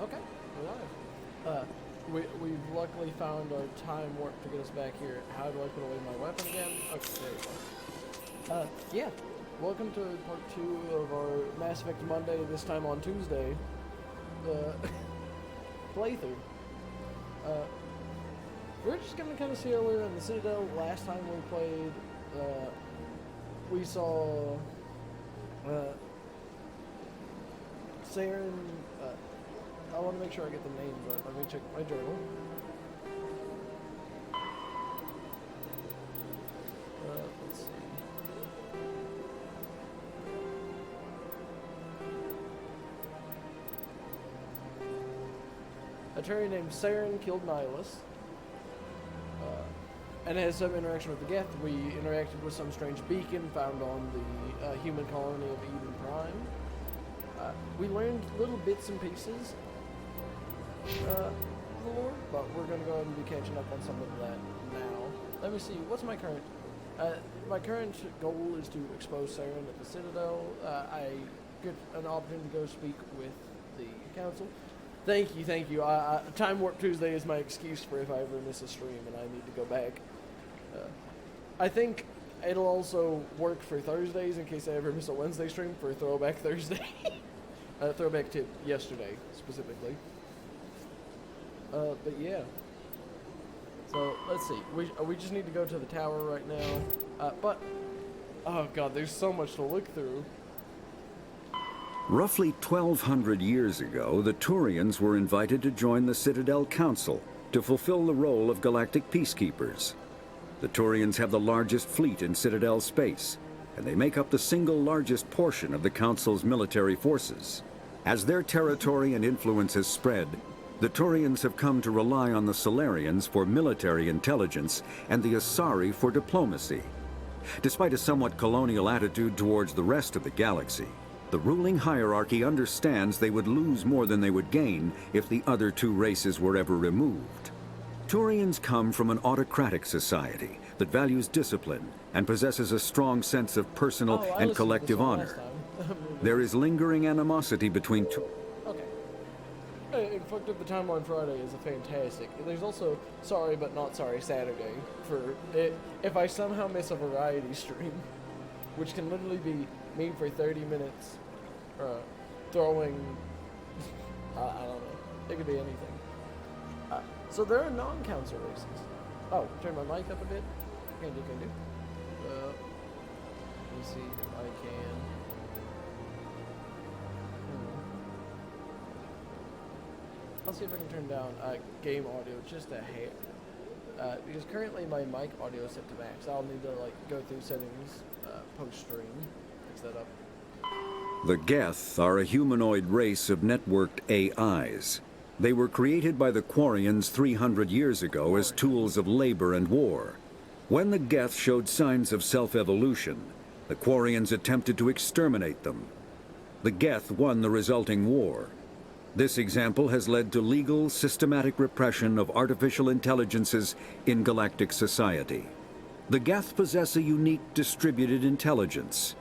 Okay, we're live. We've luckily found our time warp to get us back here. How do I put away my weapon again? Okay, there you go. Yeah. Welcome to part 2 of our Mass Effect Monday, this time on Tuesday. Playthrough. We're just gonna kind of see how we're in the Citadel. Last time we played, we saw, Saren, I want to make sure I get the names right. Let me check my journal. Let's see. A Terry named Saren killed Nihilus. And has some interaction with the Geth. We interacted with some strange beacon found on the human colony of Eden Prime. We learned little bits and pieces of the lore, but we're going to go ahead and be catching up on some of that now. Let me see, what's my current... my current goal is to expose Saren at the Citadel. I get an opportunity to go speak with the council. Thank you. Timewarp Tuesday is my excuse for if I ever miss a stream and I need to go back. I think it'll also work for Thursdays in case I ever miss a Wednesday stream for Throwback Thursday. Throwback tip yesterday, specifically. But yeah. So, let's see. We just need to go to the tower right now. But, oh god, there's so much to look through. Roughly 1,200 years ago, the Turians were invited to join the Citadel Council to fulfill the role of galactic peacekeepers. The Turians have the largest fleet in Citadel space, and they make up the single largest portion of the Council's military forces. As their territory and influence has spread, the Turians have come to rely on the Solarians for military intelligence and the Asari for diplomacy. Despite a somewhat colonial attitude towards the rest of the galaxy, the ruling hierarchy understands they would lose more than they would gain if the other two races were ever removed. Turians come from an autocratic society that values discipline and possesses a strong sense of personal and collective honor. There is lingering animosity between two. Okay. Hey, Fucked Up the Timeline Friday is a fantastic. There's also Sorry But Not Sorry Saturday for if I somehow miss a variety stream, which can literally be me for 30 minutes throwing, I don't know, it could be anything. So there are non-council races. Oh, turn my mic up a bit. Can do. Let me see if I can. I'll see if I can turn down game audio just a hair. Because currently my mic audio is set to max. I'll need to go through settings post-stream. Fix that up. The Geth are a humanoid race of networked AIs. They were created by the Quarians 300 years ago as tools of labor and war. When the Geth showed signs of self-evolution, the Quarians attempted to exterminate them. The Geth won the resulting war. This example has led to legal, systematic repression of artificial intelligences in galactic society. The Geth possess a unique distributed intelligence.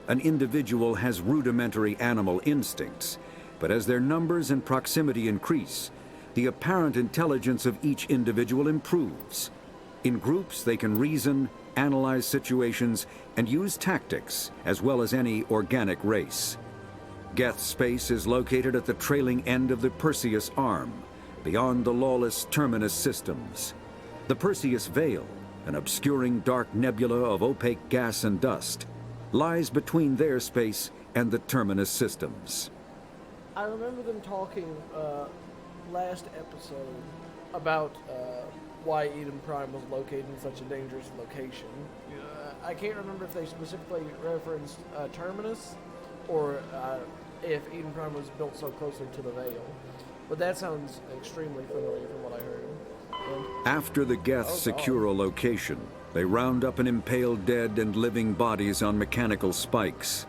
An individual has rudimentary animal instincts, but as their numbers and proximity increase, the apparent intelligence of each individual improves. In groups, they can reason, analyze situations, and use tactics, as well as any organic race. Geth space is located at the trailing end of the Perseus Arm, beyond the lawless Terminus systems. The Perseus Veil, an obscuring dark nebula of opaque gas and dust, lies between their space and the Terminus systems. I remember them talking last episode about why Eden Prime was located in such a dangerous location. I can't remember if they specifically referenced Terminus or if Eden Prime was built so closely to the Veil. But that sounds extremely familiar from what I heard. And after the Geth secure a location, they round up and impale dead and living bodies on mechanical spikes.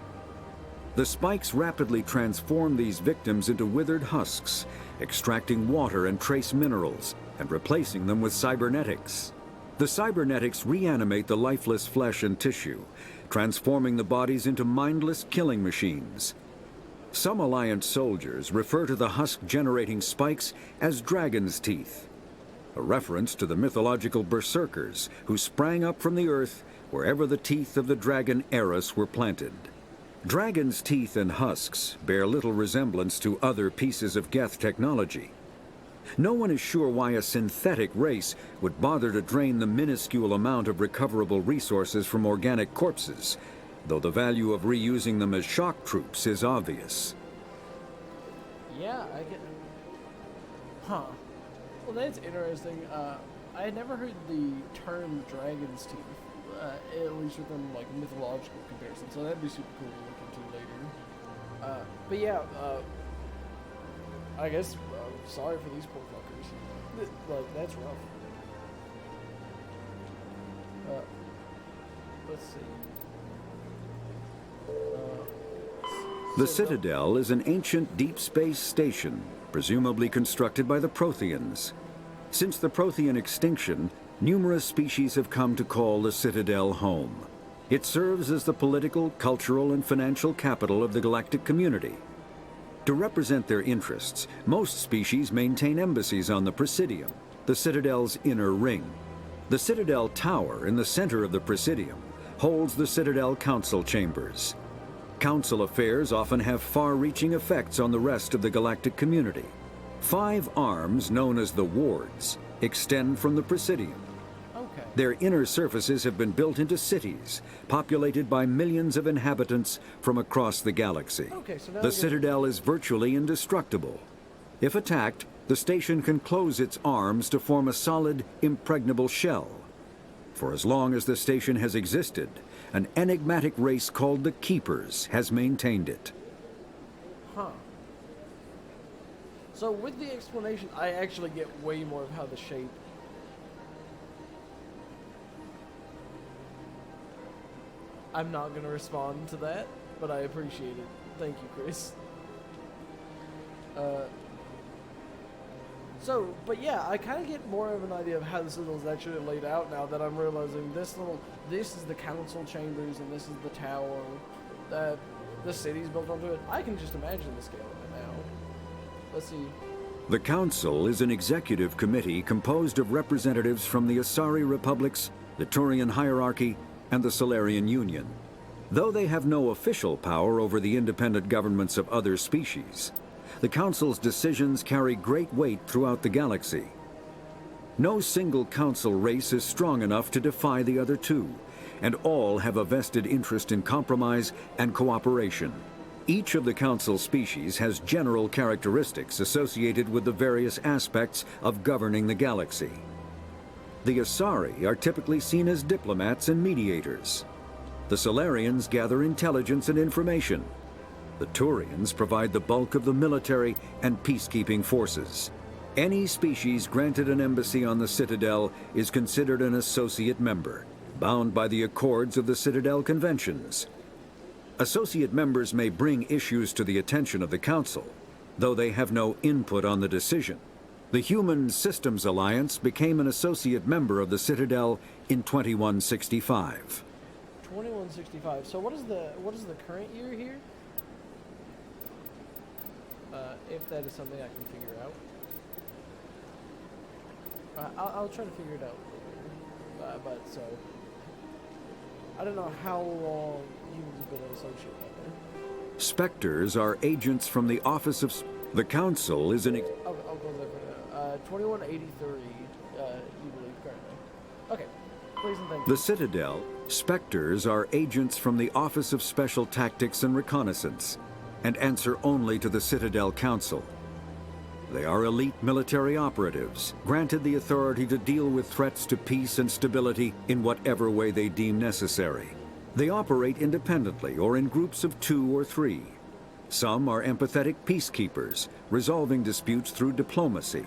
The spikes rapidly transform these victims into withered husks, extracting water and trace minerals, and replacing them with cybernetics. The cybernetics reanimate the lifeless flesh and tissue, transforming the bodies into mindless killing machines. Some Alliance soldiers refer to the husk-generating spikes as dragon's teeth, a reference to the mythological berserkers who sprang up from the earth wherever the teeth of the dragon Eris were planted. Dragon's teeth and husks bear little resemblance to other pieces of Geth technology. No one is sure why a synthetic race would bother to drain the minuscule amount of recoverable resources from organic corpses, though the value of reusing them as shock troops is obvious. Yeah, I get... Huh. Well, that's interesting. I had never heard the term dragon's teeth, at least within, like, mythological comparison, so that'd be super cool to look into later. But yeah, I guess, sorry for these poor fuckers. Like, that's rough. Let's see. The Citadel is an ancient deep space station, presumably constructed by the Protheans. Since the Prothean extinction, numerous species have come to call the Citadel home. It serves as the political, cultural, and financial capital of the galactic community. To represent their interests, most species maintain embassies on the Presidium, the Citadel's inner ring. The Citadel Tower in the center of the Presidium holds the Citadel Council Chambers. Council affairs often have far-reaching effects on the rest of the galactic community. 5 arms, known as the wards, extend from the Presidium. Okay. Their inner surfaces have been built into cities, populated by millions of inhabitants from across the galaxy. Okay, so now the Citadel is virtually indestructible. If attacked, the station can close its arms to form a solid, impregnable shell. For as long as the station has existed, an enigmatic race called the Keepers has maintained it. Huh. So with the explanation, I actually get way more of how the shape... I'm not going to respond to that, but I appreciate it. Thank you, Chris. But yeah, I kind of get more of an idea of how the Citadel is actually laid out now that I'm realizing this is the council chambers and this is the tower that the city's built onto it. I can just imagine the scale of it now. Let's see. The Council is an executive committee composed of representatives from the Asari Republics, the Turian Hierarchy, and the Solarian Union. Though they have no official power over the independent governments of other species, the Council's decisions carry great weight throughout the galaxy. No single Council race is strong enough to defy the other two, and all have a vested interest in compromise and cooperation. Each of the Council species has general characteristics associated with the various aspects of governing the galaxy. The Asari are typically seen as diplomats and mediators. The Solarians gather intelligence and information. The Turians provide the bulk of the military and peacekeeping forces. Any species granted an embassy on the Citadel is considered an associate member, bound by the accords of the Citadel Conventions. Associate members may bring issues to the attention of the Council, though they have no input on the decision. The Human Systems Alliance became an associate member of the Citadel in 2165. 2165. So what is the current year here? If that is something I can figure out. I'll try to figure it out later. But so, I don't know how long you've been an associate member. Specters are agents from the Office of... The Council is an... I'll go there for now. 2183, you believe currently. Okay, please and thank you. The Citadel, Specters are agents from the Office of Special Tactics and Reconnaissance, and answer only to the Citadel Council. They are elite military operatives, granted the authority to deal with threats to peace and stability in whatever way they deem necessary. They operate independently or in groups of 2 or 3. Some are empathetic peacekeepers, resolving disputes through diplomacy.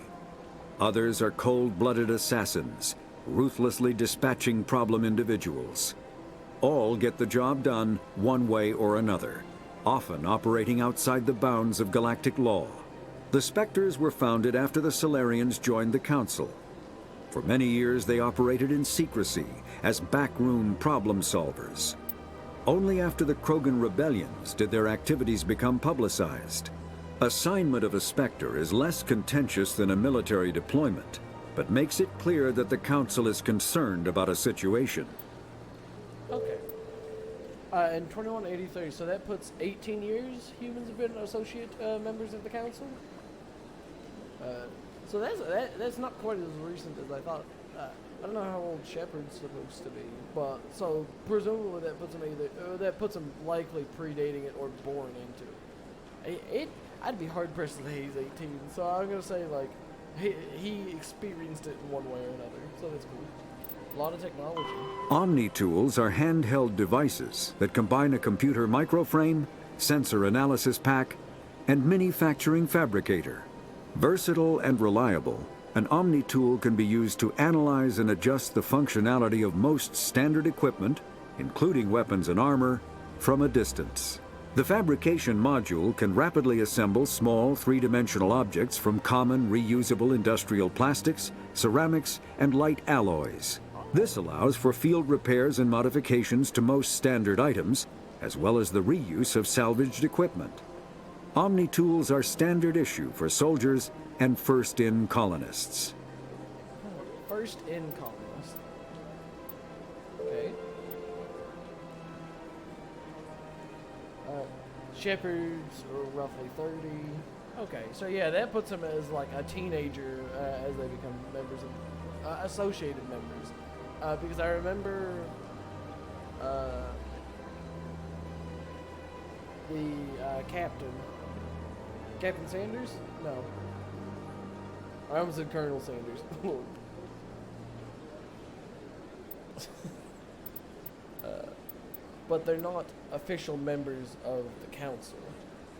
Others are cold-blooded assassins, ruthlessly dispatching problem individuals. All get the job done one way or another, often operating outside the bounds of galactic law. The Specters were founded after the Solarians joined the Council. For many years they operated in secrecy as backroom problem solvers. Only after the Krogan rebellions did their activities become publicized. Assignment of a Specter is less contentious than a military deployment, but makes it clear that the Council is concerned about a situation. Okay. And 2183, so that puts 18 years humans have been associate members of the Council? So that's not quite as recent as I thought. I don't know how old Shepard's supposed to be, but so presumably that puts him likely predating it or born into it. I'd be hard pressed to say he's 18, so I'm gonna say like he experienced it in one way or another. So that's cool. A lot of technology. Omni Tools are handheld devices that combine a computer microframe, sensor analysis pack, and manufacturing fabricator. Versatile and reliable, an Omni Tool can be used to analyze and adjust the functionality of most standard equipment, including weapons and armor, from a distance. The fabrication module can rapidly assemble small three-dimensional objects from common reusable industrial plastics, ceramics, and light alloys. This allows for field repairs and modifications to most standard items, as well as the reuse of salvaged equipment. Omni Tools are standard issue for soldiers and first-in colonists. First-in colonists. Okay. Shepherds are roughly 30. Okay, so yeah, that puts them as like a teenager as they become members of associated members. Because I remember the Captain Sanders? No. I almost said Colonel Sanders. But they're not official members of the Council.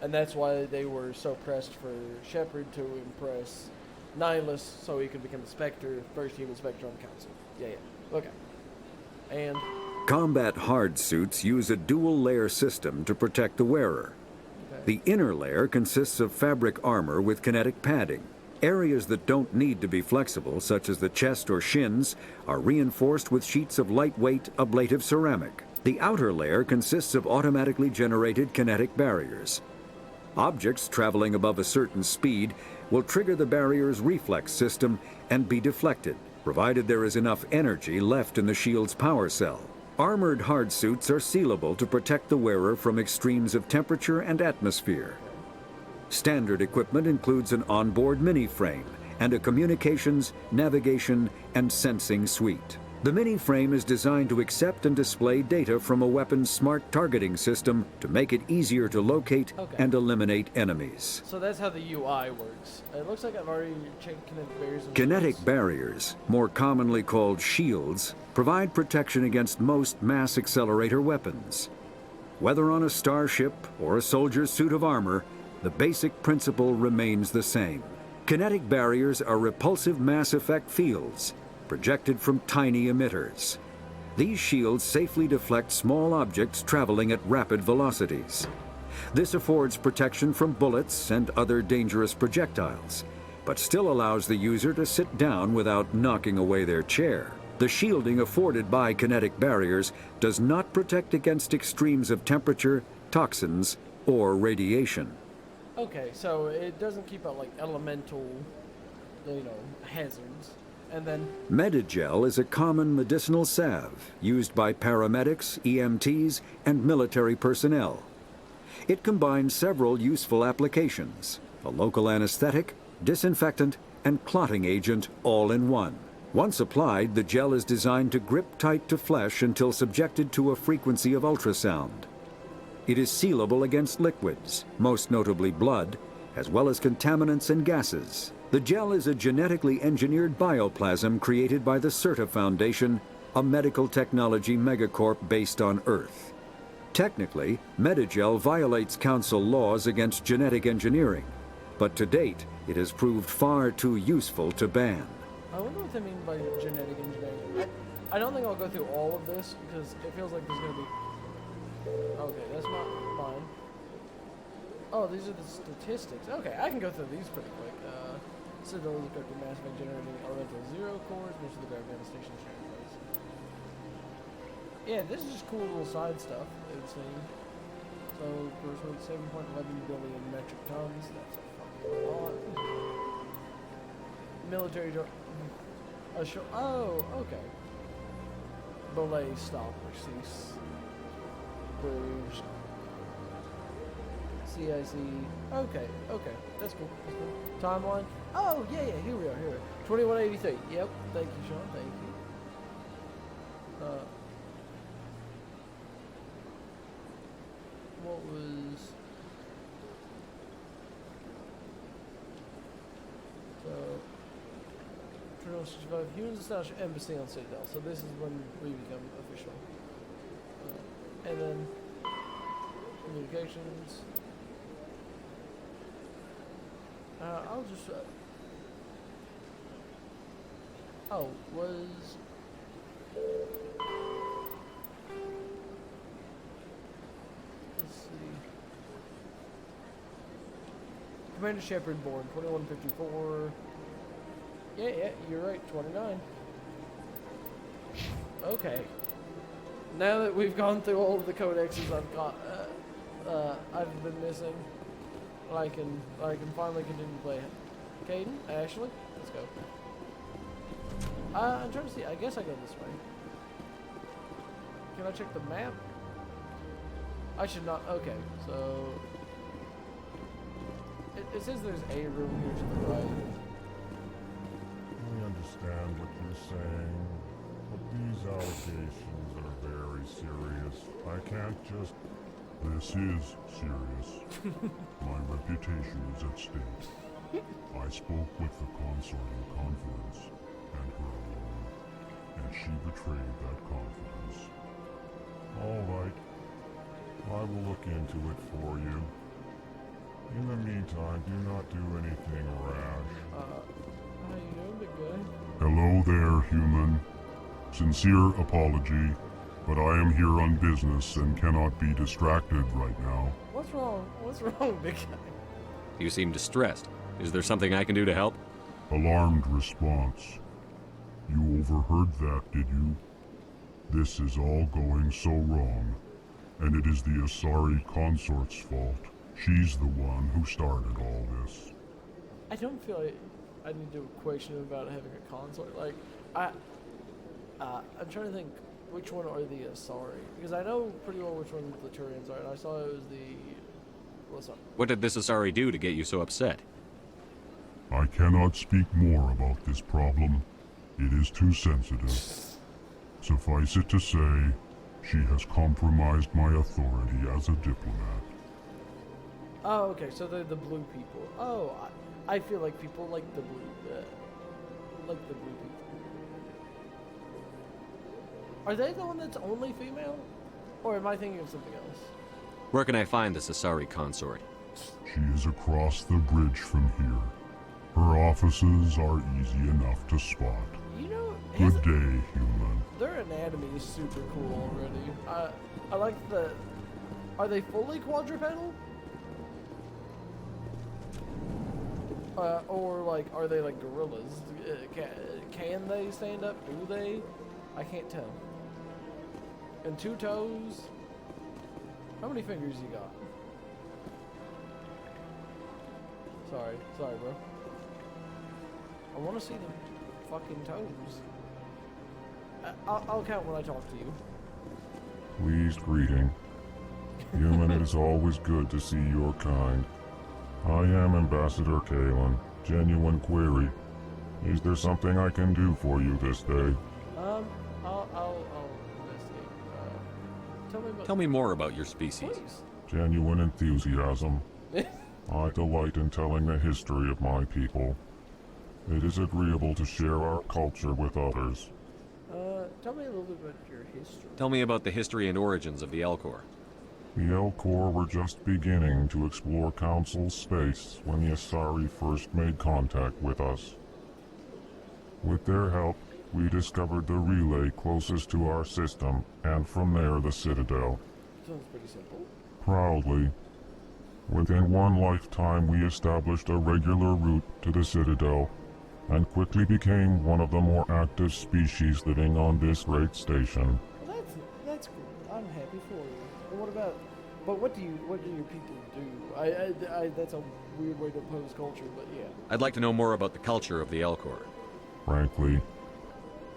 And that's why they were so pressed for Shepard to impress Nihilus so he could become the Specter, first human Specter on the Council. Yeah. Okay. And combat hard suits use a dual-layer system to protect the wearer. okay. The inner layer consists of fabric armor with kinetic padding. Areas that don't need to be flexible, such as the chest or shins, are reinforced with sheets of lightweight ablative ceramic. The outer layer consists of automatically generated kinetic barriers. Objects traveling above a certain speed will trigger the barrier's reflex system and be deflected, provided there is enough energy left in the shield's power cell. Armored hard suits are sealable to protect the wearer from extremes of temperature and atmosphere. Standard equipment includes an onboard mini-frame and a communications, navigation, and sensing suite. The mini-frame is designed to accept and display data from a weapon's smart targeting system to make it easier to locate and eliminate enemies. So that's how the UI works. It looks like I've already checked kinetic barriers. Kinetic barriers, more commonly called shields, provide protection against most mass accelerator weapons. Whether on a starship or a soldier's suit of armor, the basic principle remains the same. Kinetic barriers are repulsive mass effect fields, projected from tiny emitters. These shields safely deflect small objects traveling at rapid velocities. This affords protection from bullets and other dangerous projectiles, but still allows the user to sit down without knocking away their chair. The shielding afforded by kinetic barriers does not protect against extremes of temperature, toxins, or radiation. Okay, so it doesn't keep out like elemental, hazards. And then Medigel is a common medicinal salve used by paramedics, EMTs, and military personnel. It combines several useful applications: a local anesthetic, disinfectant, and clotting agent all in one. Once applied, the gel is designed to grip tight to flesh until subjected to a frequency of ultrasound. It is sealable against liquids, most notably blood, as well as contaminants and gases. The gel is a genetically engineered bioplasm created by the CERTA Foundation, a medical technology megacorp based on Earth. Technically, Medigel violates Council laws against genetic engineering, but to date, it has proved far too useful to ban. I wonder what they mean by genetic engineering. I don't think I'll go through all of this because it feels like there's going to be... Okay, that's not mine. Oh, these are the statistics. Okay, I can go through these pretty quick. Citadel is equipped with Mass Effect generating elemental zero cores, which is the gravity station sharing place. Yeah, this is just cool little side stuff, it would seem. So, corresponds to 7.11 billion metric tons. That's a fucking lot. Military oh, okay. Belay, stop, or cease. Bruges. CIC. Okay, that's cool. Timeline. Oh, yeah, here we are. 2183. Yep, thank you, Sean, thank you. What was... So... Colonel 65. Humans establish embassy on Citadel. So this is when we become official. And then... Communications... I'll just... oh, was... Let's see... Commander Shepard born, 2154... Yeah, you're right, 29. Okay. Now that we've gone through all of the codexes I've been missing, I can finally continue to play. Caden, Ashley, let's go. I'm trying to see. I guess I go this way. Can I check the map? I should not. Okay, so it says there's a room here to the right. I understand what you're saying, but these allegations are very serious. I can't just... This is serious. My reputation is at stake. I spoke with the consort in conference, and her alone, and she betrayed that confidence. All right. I will look into it for you. In the meantime, do not do anything rash. How you doing, big guy? Hello there, human. Sincere apology, but I am here on business and cannot be distracted right now. What's wrong? What's wrong, big guy? You seem distressed. Is there something I can do to help? Alarmed response. You overheard that, did you? This is all going so wrong, and it is the Asari consort's fault. She's the one who started all this. I don't feel like I need to question him about having a consort. Like, I'm trying to think which one are the Asari, because I know pretty well which one the Turians are, and I saw it was the... What's up? What did this Asari do to get you so upset? I cannot speak more about this problem. It is too sensitive. Suffice it to say, she has compromised my authority as a diplomat. Oh, okay, so they're the blue people. Oh, I feel like people like the blue people. Are they the one that's only female? Or am I thinking of something else? Where can I find this Asari consort? She is across the bridge from here. Her offices are easy enough to spot. You know, Good day, human. their anatomy is super cool already. I like the... Are they fully quadrupedal? Or like, are they like gorillas? Can they stand up? Do they? I can't tell. And 2 toes? How many fingers you got? Sorry, bro. I want to see the fucking toes. I'll count when I talk to you. Pleased greeting. Human, it is always good to see your kind. I am Ambassador Kalen. Genuine query. Is there something I can do for you this day? I'll investigate. Tell me more about your species. Please. Genuine enthusiasm. I delight in telling the history of my people. It is agreeable to share our culture with others. Tell me a little bit about your history. Tell me about the history and origins of the Elcor. The Elcor were just beginning to explore Council space when the Asari first made contact with us. With their help, we discovered the relay closest to our system, and from there the Citadel. Sounds pretty simple. Proudly. Within one lifetime we established a regular route to the Citadel, and quickly became one of the more active species living on this great station. Well, that's But what do your people do? That's a weird way to pose culture, but yeah. I'd like to know more about the culture of the Elcor. Frankly,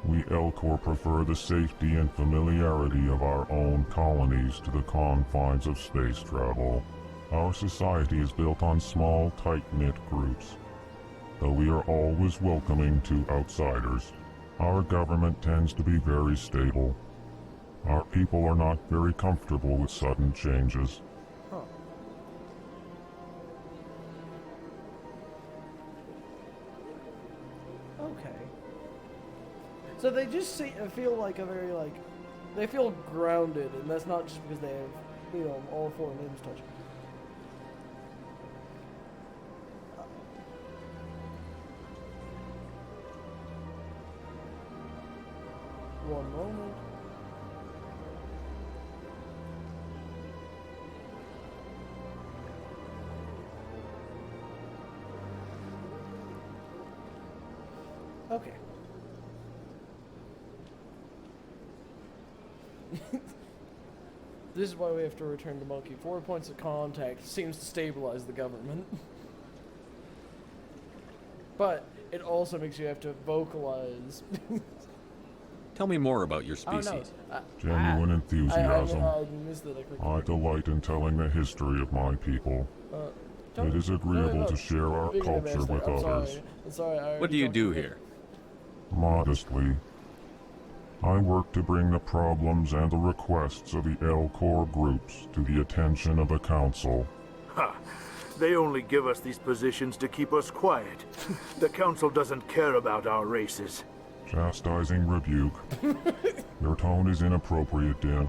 we Elcor prefer the safety and familiarity of our own colonies to the confines of space travel. Our society is built on small, tight-knit groups. Though we are always welcoming to outsiders, our government tends to be very stable. Our people are not very comfortable with sudden changes. Huh. Okay. So they just feel like a very, like, they feel grounded, and that's not just because they have, you know, all four limbs touching. One moment. Okay. This is why we have to return to Monkey. 4 points of contact seems to stabilize the government. But it also makes you have to vocalize. Tell me more about your Oh, species. no. Genuine enthusiasm. I missed that. I delight in telling the history of my people. It is agreeable to share our culture with others. I'm sorry. What do you do here? Modestly, I work to bring the problems and the requests of the Elcor groups to the attention of the Council. Ha! They only give us these positions to keep us quiet. The Council doesn't care about our races. Chastising rebuke. Your tone is inappropriate, Din.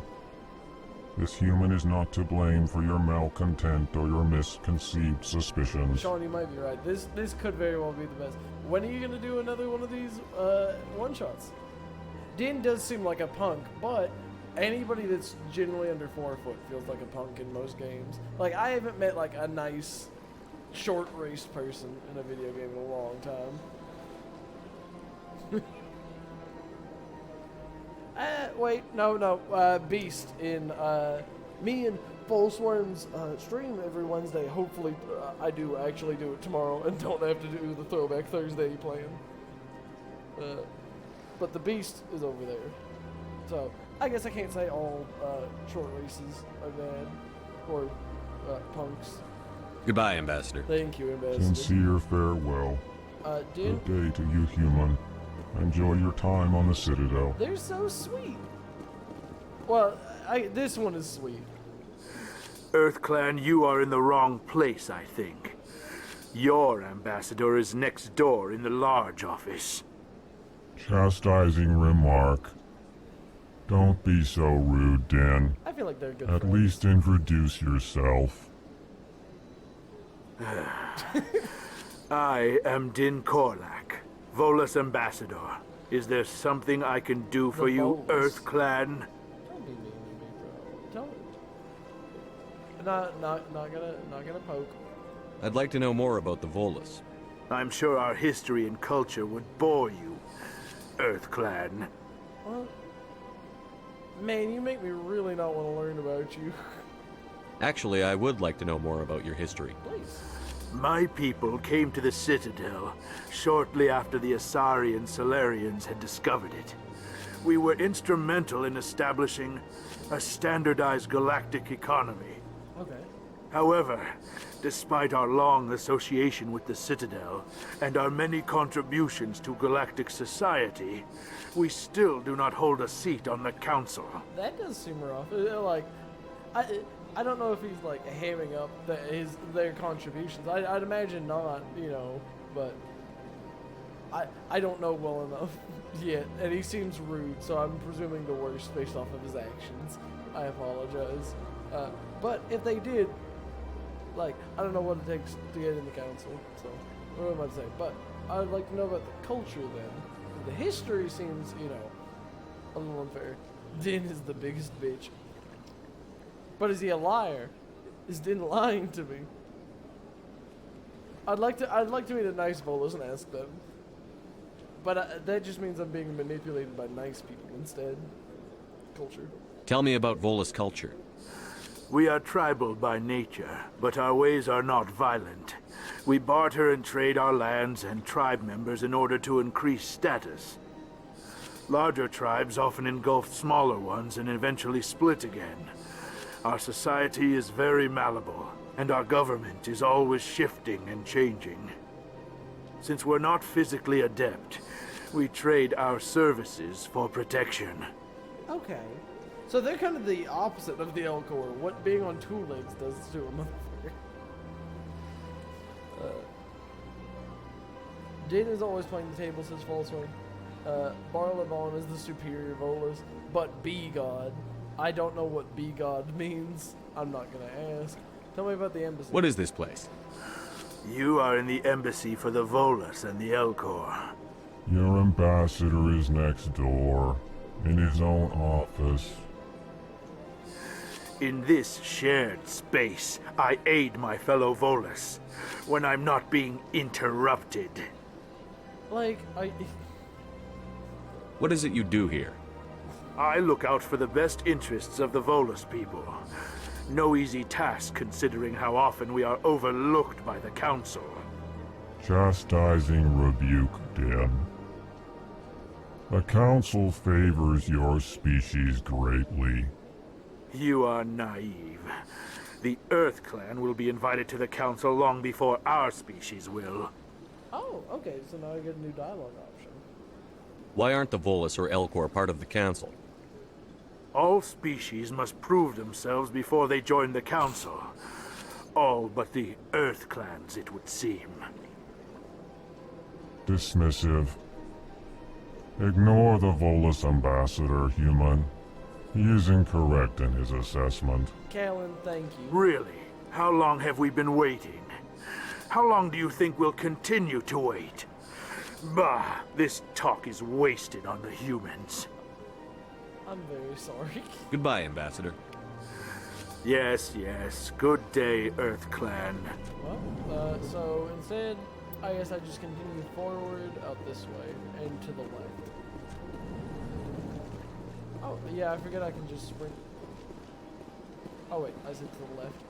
This human is not to blame for your malcontent or your misconceived suspicions. Sean, you might be right. This could very well be the best. When are you gonna do another one of these one-shots? Din does seem like a punk, but anybody that's generally under 4 foot feels like a punk in most games. Like, I haven't met like a nice, short-raced person in a video game in a long time. Wait, no. Beast in me and Volsworm's stream every Wednesday. Hopefully, I do actually do it tomorrow and don't have to do the Throwback Thursday plan. But the Beast is over there, so I guess I can't say all short races are bad or punks. Goodbye, Ambassador. Thank you, Ambassador. Sincere farewell. Dude, Good day to you, human. Enjoy your time on the Citadel. they're so sweet. Well, this one is sweet. EarthClan, you are in the wrong place, I think. Your ambassador is next door in the large office. Chastising remark. Don't be so rude, Din. I feel like they're good At friends. least introduce yourself. I am Din Korlak, Volus ambassador. Is there something I can do for you, Volus. EarthClan? Don't be mean to me, bro. Don't. Not gonna poke. I'd like to know more about the Volus. I'm sure our history and culture would bore you, EarthClan. Well, man, you make me really not want to learn about you. Actually, I would like to know more about your history. Please. My people came to the Citadel shortly after the Asari and Solarians had discovered it. We were instrumental in establishing a standardized galactic economy. Okay. However, despite our long association with the Citadel and our many contributions to galactic society, we still do not hold a seat on the Council. That does seem rough. Like, I don't know if he's like hamming up their contributions. I'd imagine not, you know, but I don't know well enough yet, and he seems rude, so I'm presuming the worst based off of his actions. I apologize. But if they did, like, I don't know what it takes to get in the council, so what am I to say? But I'd like to know about the culture then. The history seems, you know, a little unfair. Din is the biggest bitch. But is he a liar? Is Din lying to me? I'd like to meet a nice Volus and ask them. But that just means I'm being manipulated by nice people instead. Culture. Tell me about Volus culture. We are tribal by nature, but our ways are not violent. We barter and trade our lands and tribe members in order to increase status. Larger tribes often engulf smaller ones and eventually split again. Our society is very malleable, and our government is always shifting and changing. Since we're not physically adept, we trade our services for protection. Okay. So they're kind of the opposite of the Elcor. What being on two legs does to a motherfucker. Jaden's always playing the table, says Falsewing. Barlabon is the superior Volus, but B-God. I don't know what B-God means. I'm not gonna ask. Tell me about the embassy. What is this place? You are in the embassy for the Volus and the Elcor. Your ambassador is next door, in his own office. In this shared space, I aid my fellow Volus when I'm not being interrupted. Like, What is it you do here? I look out for the best interests of the Volus people. No easy task considering how often we are overlooked by the Council. Chastising rebuke, Den. The Council favors your species greatly. You are naive. The Earth Clan will be invited to the Council long before our species will. Oh, okay, so now I get a new dialogue option. Why aren't the Volus or Elcor part of the Council? All species must prove themselves before they join the Council. All but the Earth Clans, it would seem. Dismissive. Ignore the Volus ambassador, human. He is incorrect in his assessment. Callan, thank you. Really? How long have we been waiting? How long do you think we'll continue to wait? Bah, this talk is wasted on the humans. I'm very sorry. Goodbye, Ambassador. Yes, yes. Good day, Earth Clan. Well, so instead, I guess I just continue forward out this way and to the left. Oh, yeah, I forget I can just sprint. Oh wait, I said to the left.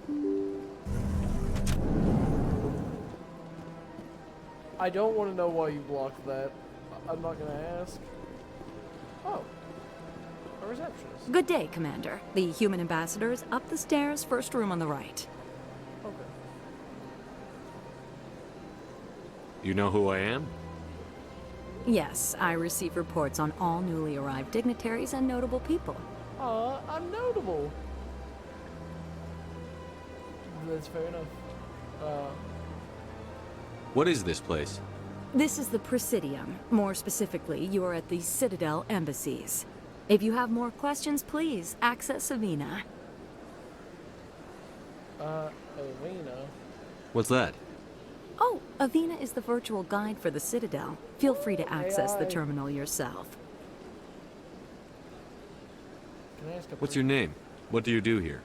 I don't want to know why you blocked that. I'm not gonna ask. Oh. A receptionist. Good day, Commander. The human ambassador is up the stairs, first room on the right. Okay. You know who I am? Yes, I receive reports on all newly arrived dignitaries and notable people. I'm notable. That's fair enough. What is this place? This is the Presidium. More specifically, you are at the Citadel embassies. If you have more questions, please access Avina. Arena. What's that? Oh, Avina is the virtual guide for the Citadel. Feel free to access the AI. terminal yourself. Can I ask a What's your name? What do you do here?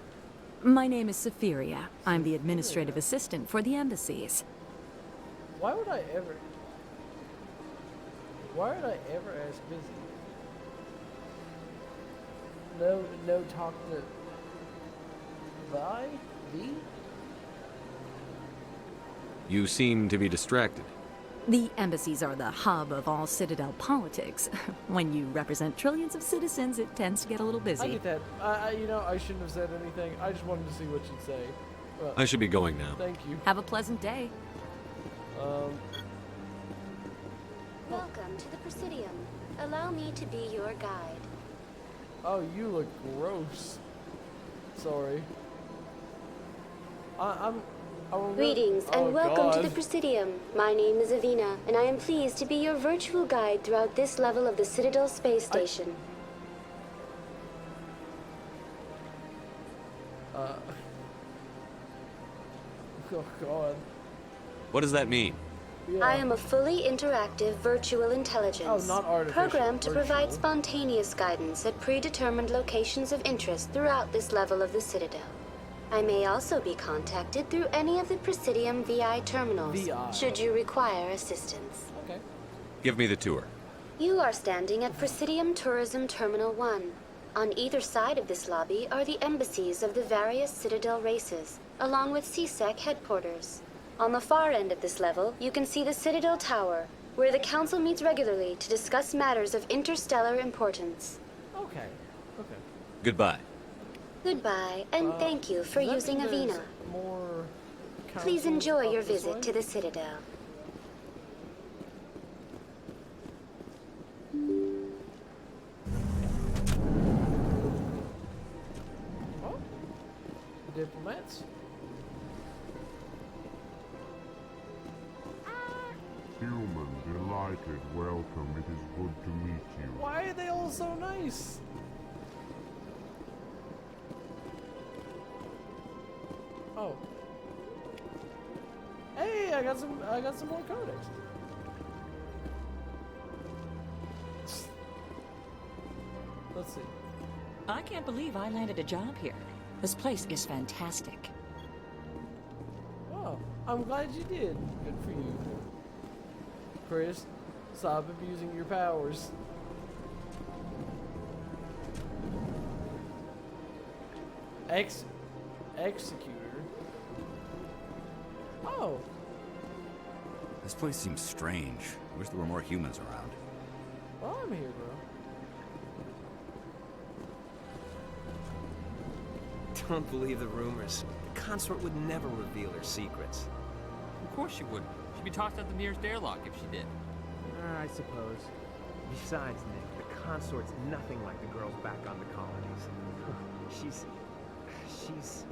My name is Safiria. I'm the administrative assistant for the embassies. Why would I ever ask busy? No talk to V? You seem to be distracted. The embassies are the hub of all Citadel politics. When you represent trillions of citizens, it tends to get a little busy. I get that. I shouldn't have said anything. I just wanted to see what you'd say. I should be going now. Thank you. Have a pleasant day. Welcome to the Presidium. Allow me to be your guide. Oh, you look gross. Sorry. Greetings and welcome to the God. Presidium. My name is Avina, and I am pleased to be your virtual guide throughout this level of the Citadel space station. Oh God. What does that mean? Yeah. I am a fully interactive virtual intelligence, Oh, not artificial, programmed to provide virtual. spontaneous guidance at predetermined locations of interest throughout this level of the Citadel. I may also be contacted through any of the Presidium VI terminals, VI. should you require assistance. Okay. Give me the tour. You are standing at Presidium Tourism Terminal 1. On either side of this lobby are the embassies of the various Citadel races, along with CSEC headquarters. On the far end of this level, you can see the Citadel Tower, where the Council meets regularly to discuss matters of interstellar importance. Okay. Okay. Goodbye. Goodbye, and thank you for Does that using mean there's Avena. more Please councils enjoy up your this visit way? to the Citadel. Oh, diplomats. Human, delighted, welcome. It is good to meet you. Why are they all so nice? Oh. Hey, I got some more codex. Let's see. I can't believe I landed a job here. This place is fantastic. Oh, I'm glad you did. Good for you. Chris, stop abusing your powers. Executor. Oh, This place seems strange. I wish there were more humans around. well, I'm here, bro. Don't believe the rumors. The consort would never reveal her secrets. Of course she wouldn't. She'd be tossed out the nearest airlock if she did. I suppose. Besides, Nick, the consort's nothing like the girls back on the colonies. She's...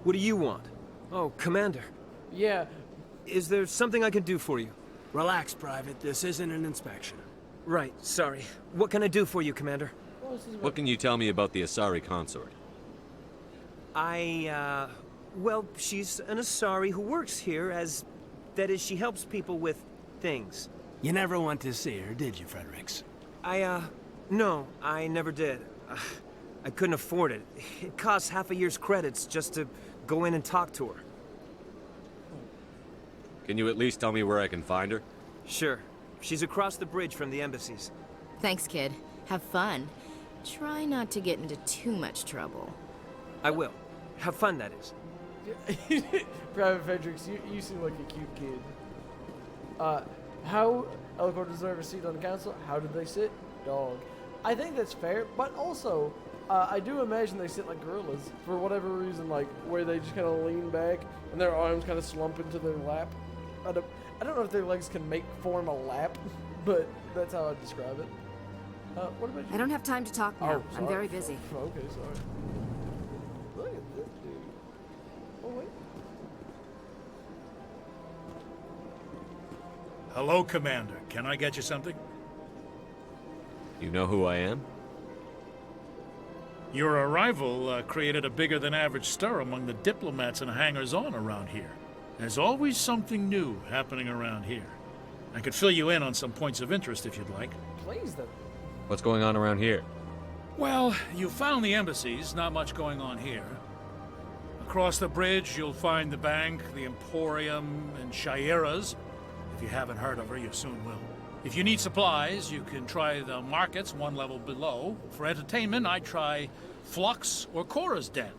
What do you want? Oh, Commander. Yeah, Is there something I can do for you? Relax, Private. This isn't an inspection. Right, sorry. What can I do for you, Commander? well, this is What can you tell me about the Asari consort? Well, she's an Asari who works here as... That is, she helps people with things. You never went to see her, did you, Fredericks? No, I never did. I couldn't afford it. It costs half a year's credits just to go in and talk to her. Can you at least tell me where I can find her? Sure. She's across the bridge from the embassies. Thanks, kid. Have fun. Try not to get into too much trouble. I will. Have fun, that is. Private Fredericks, you seem like a cute kid. How Elcor deserve a seat on the council? How did they sit? Dog. I think that's fair, but also, I do imagine they sit like gorillas for whatever reason, like where they just kind of lean back and their arms kind of slump into their lap. I don't know if their legs can form a lap, but that's how I describe it. What about you? I don't have time to talk now. Oh, I'm sorry. very busy. Okay, sorry. Look at this dude. Oh, wait. Hello, Commander. Can I get you something? You know who I am? Your arrival created a bigger than average stir among the diplomats and hangers-on around here. There's always something new happening around here. I could fill you in on some points of interest if you'd like. Please, then. What's going on around here? Well, you found the embassies, not much going on here. Across the bridge, you'll find the bank, the Emporium, and Shaira's. If you haven't heard of her, you soon will. If you need supplies, you can try the markets one level below. For entertainment, I'd try Flux or Cora's Den.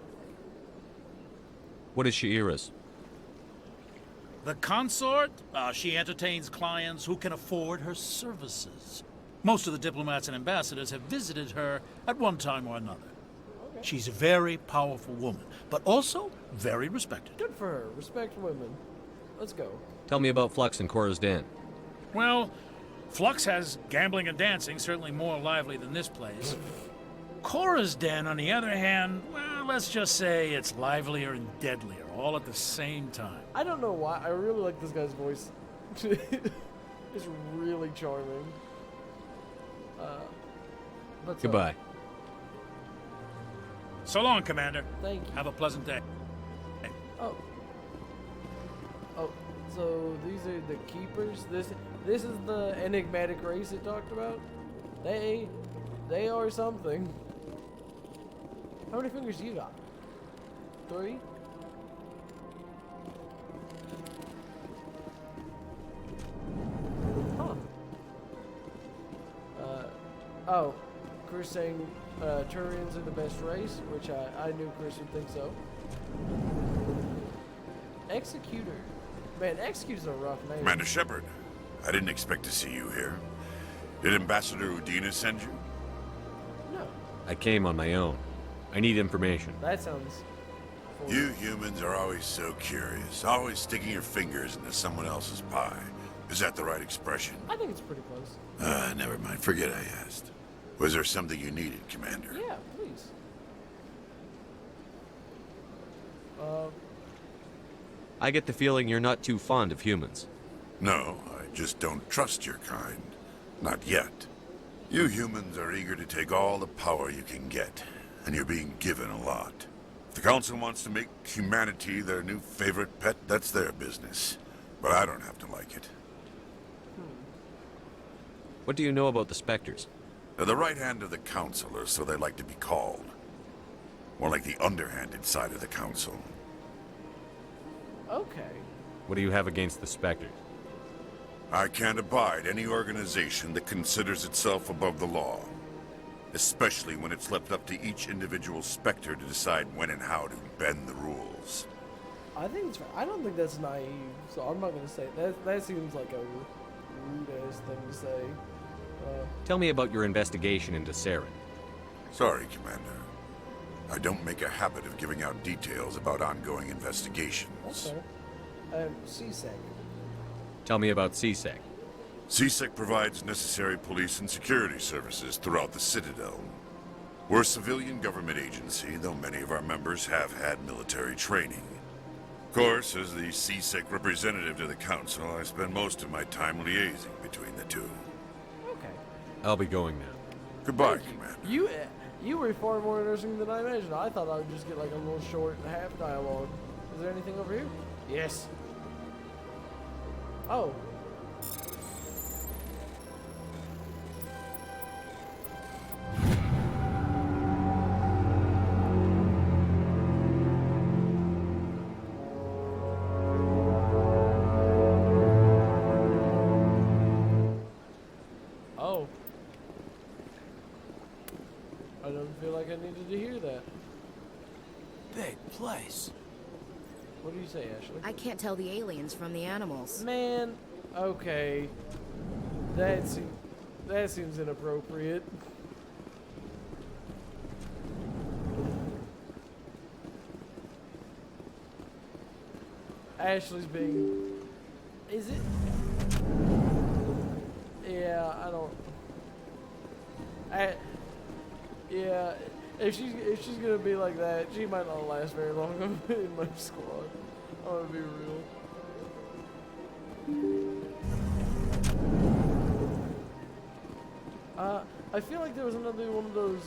What is Shaira's? The consort? She entertains clients who can afford her services. Most of the diplomats and ambassadors have visited her at one time or another. Okay. She's a very powerful woman, but also very respected. Good for her. Respect women. Let's go. Tell me about Flux and Cora's Den. Well, Flux has gambling and dancing, certainly more lively than this place. Cora's Den, on the other hand, well, let's just say it's livelier and deadlier, all at the same time. I don't know why. I really like this guy's voice. It's really charming. But Goodbye. So long, Commander. Thank you. Have a pleasant day. Oh. Oh, so these are the keepers? This is the enigmatic race it talked about? They are something. How many fingers you got? 3? Huh. Oh, Chris saying Turians are the best race, which I knew Chris would think so. Executor. Man, Executor's a rough name. Commander Shepard, I didn't expect to see you here. Did Ambassador Udina send you? No. I came on my own. I need information. That sounds... You humans are always so curious, always sticking your fingers into someone else's pie. Is that the right expression? I think it's pretty close. Never mind. Forget I asked. Was there something you needed, Commander? Yeah, please. I get the feeling you're not too fond of humans. No, I just don't trust your kind. Not yet. You humans are eager to take all the power you can get, and you're being given a lot. If the Council wants to make humanity their new favorite pet, that's their business. But I don't have to like it. What do you know about the Specters? They're the right hand of the Council, or so they like to be called. More like the underhanded side of the Council. Okay. What do you have against the Specters? I can't abide any organization that considers itself above the law. Especially when it's left up to each individual Specter to decide when and how to bend the rules. I think it's... I don't think that's naive, so I'm not going to say... That seems like a rude-ass thing to say. Tell me about your investigation into Saren. Sorry, Commander. I don't make a habit of giving out details about ongoing investigations. Okay. CSEC. Tell me about CSEC. CSEC provides necessary police and security services throughout the Citadel. We're a civilian government agency, though many of our members have had military training. Of course, as the CSEC representative to the Council, I spend most of my time liaising between the two. Okay. I'll be going now. Goodbye, Commander. You were far more interesting than I imagined. I thought I would just get like a little short half dialogue. Is there anything over here? Yes. Oh. Oh. I don't feel like I needed to hear that. Big place. What do you say, Ashley? I can't tell the aliens from the animals. Man, okay. That seems inappropriate. Ashley's being... Is it? Yeah, I don't... yeah, if she's gonna be like that, she might not last very long in my squad. I'm gonna be real. I feel like there was another one of those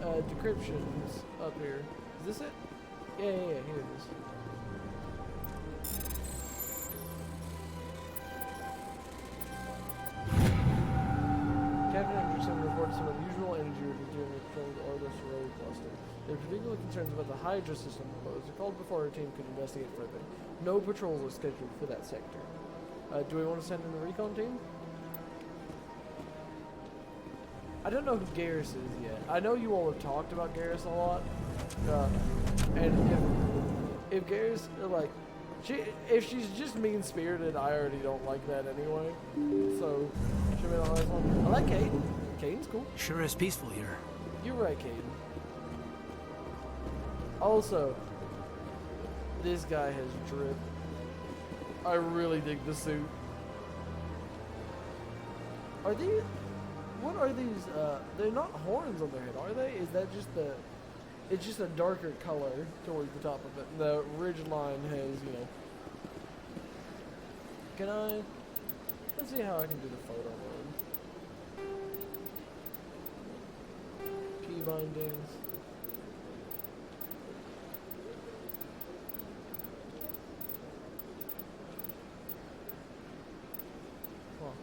decryptions up here. Is this it? Yeah, here it is. Captain Anderson reported some unusual energy readings during the patrol of the Argus Road cluster. They were particularly concerned about the Hydra system proposed. They called before our team could investigate further. No patrols are scheduled for that sector. Do we want to send in a recon team? I don't know who Garrus is yet. I know you all have talked about Garrus a lot. And if Garrus, like, if she's just mean-spirited, I already don't like that anyway. So, should be the last one. I like Caden. Caden's cool. Sure is peaceful here. You're right, Caden. Also, this guy has drip. I really dig the suit. Are these... What are these? They're not horns on their head, are they? Is that just the... It's just a darker color towards the top of it. The ridge line has, you know... Can I... Let's see how I can do the photo mode. Key bindings. Huh.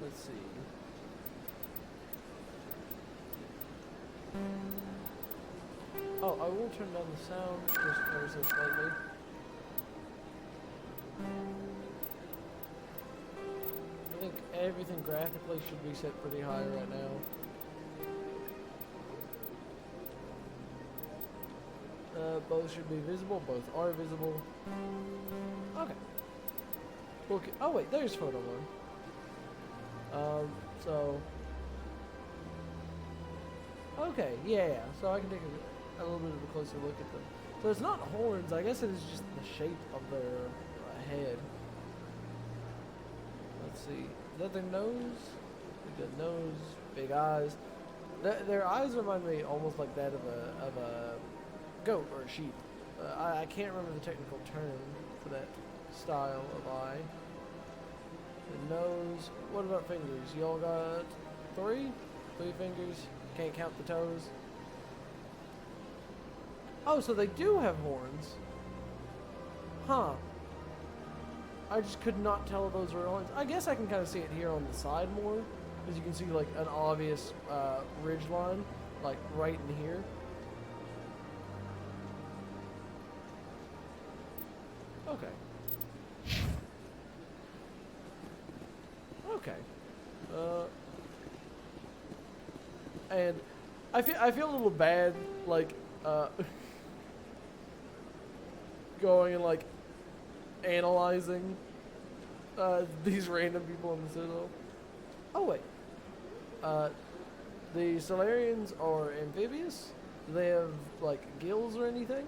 Let's see. Oh, I will turn down the sound just ever so slightly. I think everything graphically should be set pretty high right now. Both should be visible. Both are visible. Okay. Okay. Oh wait, there's photo one. So. Okay, yeah. So I can take a little bit of a closer look at them. So it's not horns. I guess it is just the shape of their head. Let's see. Is that their nose? Good nose, big eyes. Their eyes remind me almost like that of a goat or a sheep. I can't remember the technical term for that style of eye. The nose. What about fingers? Y'all got three? 3 fingers? Can't count the toes. Oh, so they do have horns. Huh. I just could not tell if those were horns. I guess I can kind of see it here on the side more. Because you can see like an obvious ridge line. Like right in here. Okay. Okay. And I feel a little bad, like, going and, like, analyzing, these random people in the Citadel. Oh, wait. The Solarians are amphibious? Do they have, like, gills or anything?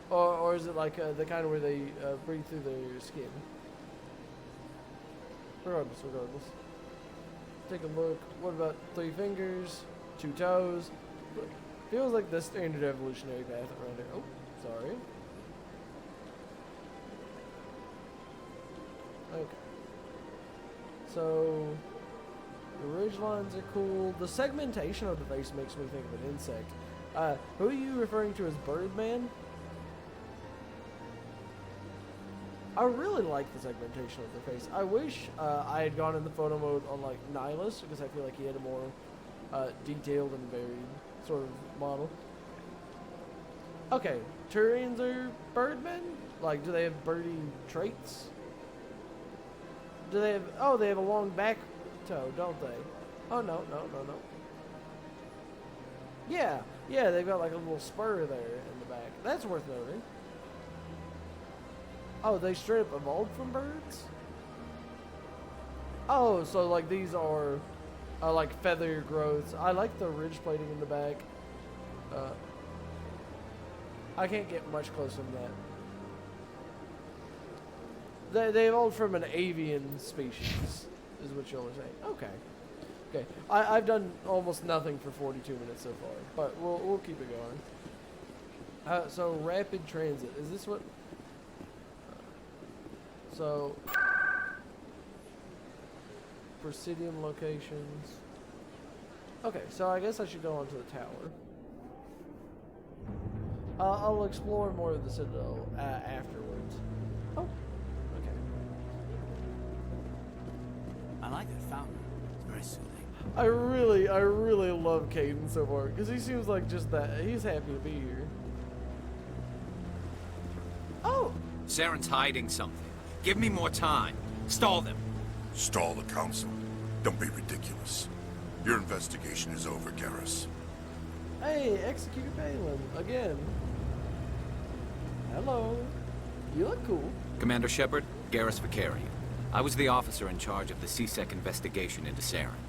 Or is it, like, the kind where they, breathe through their skin? Regardless. Take a look. What about 3 fingers, 2 toes? Look, feels like the standard evolutionary path around here. Oh, sorry. Okay. So the ridge lines are cool. The segmentation of the face makes me think of an insect. Who are you referring to as Birdman? I really like the segmentation of the face. I wish I had gone in the photo mode on like Nihilus, because I feel like he had a more detailed and varied sort of model. Okay, Turians are birdmen? Like, do they have birdie traits? Do they have... Oh, they have a long back toe, don't they? Oh, no. Yeah, they've got like a little spur there in the back. That's worth noting. Oh, they straight up evolved from birds? Oh, so like these are like feather growths. I like the ridge plating in the back. I can't get much closer than that. They evolved from an avian species, is what you're saying. Okay. I've done almost nothing for 42 minutes so far, but we'll keep it going. So rapid transit. Is this what? So, Presidium locations. Okay, so I guess I should go onto the tower. I'll explore more of the Citadel afterwards. Oh, okay. I like that fountain. It's very soothing. I really love Caden so far, because he seems like just that. He's happy to be here. Oh! Saren's hiding something. Give me more time. Stall them. Stall the council? Don't be ridiculous. Your investigation is over, Garrus. Hey, execute Balin again. Hello. You look cool. Commander Shepard, Garrus Vicarian. I was the officer in charge of the CSEC investigation into Saren.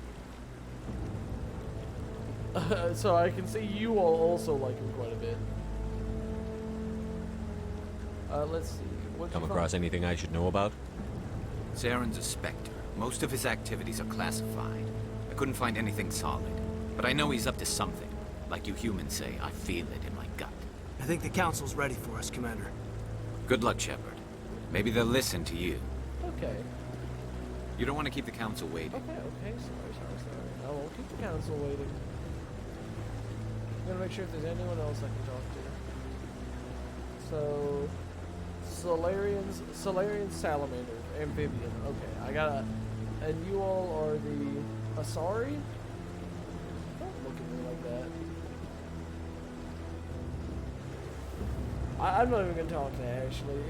So I can see you all also like him quite a bit. Let's see. Come across anything I should know about? Saren's a Specter. Most of his activities are classified. I couldn't find anything solid. But I know he's up to something. Like you humans say, I feel it in my gut. I think the council's ready for us, Commander. Good luck, Shepard. Maybe they'll listen to you. Okay. You don't want to keep the council waiting. Okay. Sorry. I won't keep the council waiting. I'm gonna make sure if there's anyone else I can talk to. So... Solarian salamander, amphibian. Okay, I got and you all are the Asari? Don't look at me like that. I'm not even gonna talk to Ashley.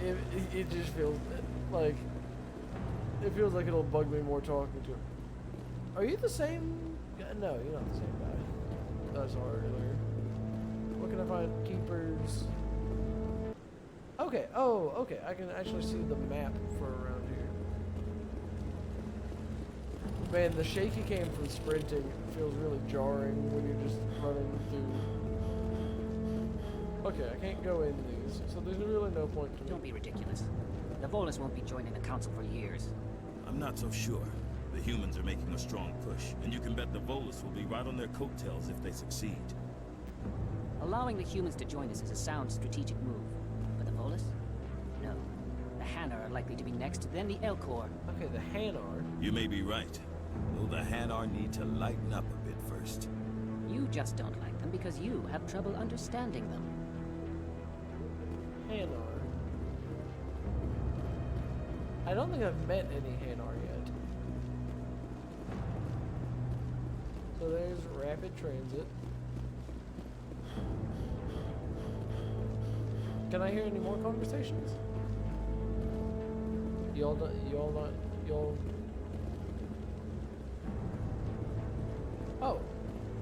It just feels like it feels like it'll bug me more talking to him. Are you the same guy? No, you're not the same guy. That's hard earlier. What can I find? Keepers. Okay, oh, okay. I can actually see the map for around here. Man, the shaky cam from sprinting feels really jarring when you're just running through. Okay, I can't go in these, so there's really no point to me. Don't be ridiculous. The Volus won't be joining the Council for years. I'm not so sure. The humans are making a strong push, and you can bet the Volus will be right on their coattails if they succeed. Allowing the humans to join us is a sound strategic move. But the Volus? No. The Hanar are likely to be next, then the Elcor. Okay, the Hanar? You may be right. Though the Hanar need to lighten up a bit first. You just don't like them because you have trouble understanding them. Hanar. I don't think I've met any Hanar yet. So there's rapid transit. Can I hear any more conversations? Y'all. Oh,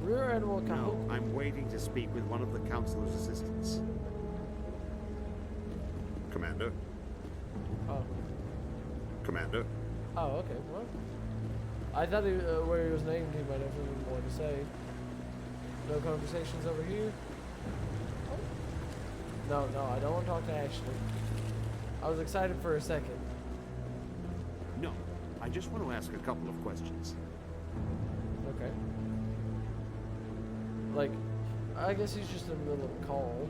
Rear Admiral Cahoon. No, I'm waiting to speak with one of the Councilor's assistants. Commander? Oh. Commander? Oh, okay, well. I thought where he was named, he might have something more to say. No conversations over here? Oh. No, I don't want to talk to Ashley. I was excited for a second. No, I just want to ask a couple of questions. Okay. Like, I guess he's just in the middle of a call.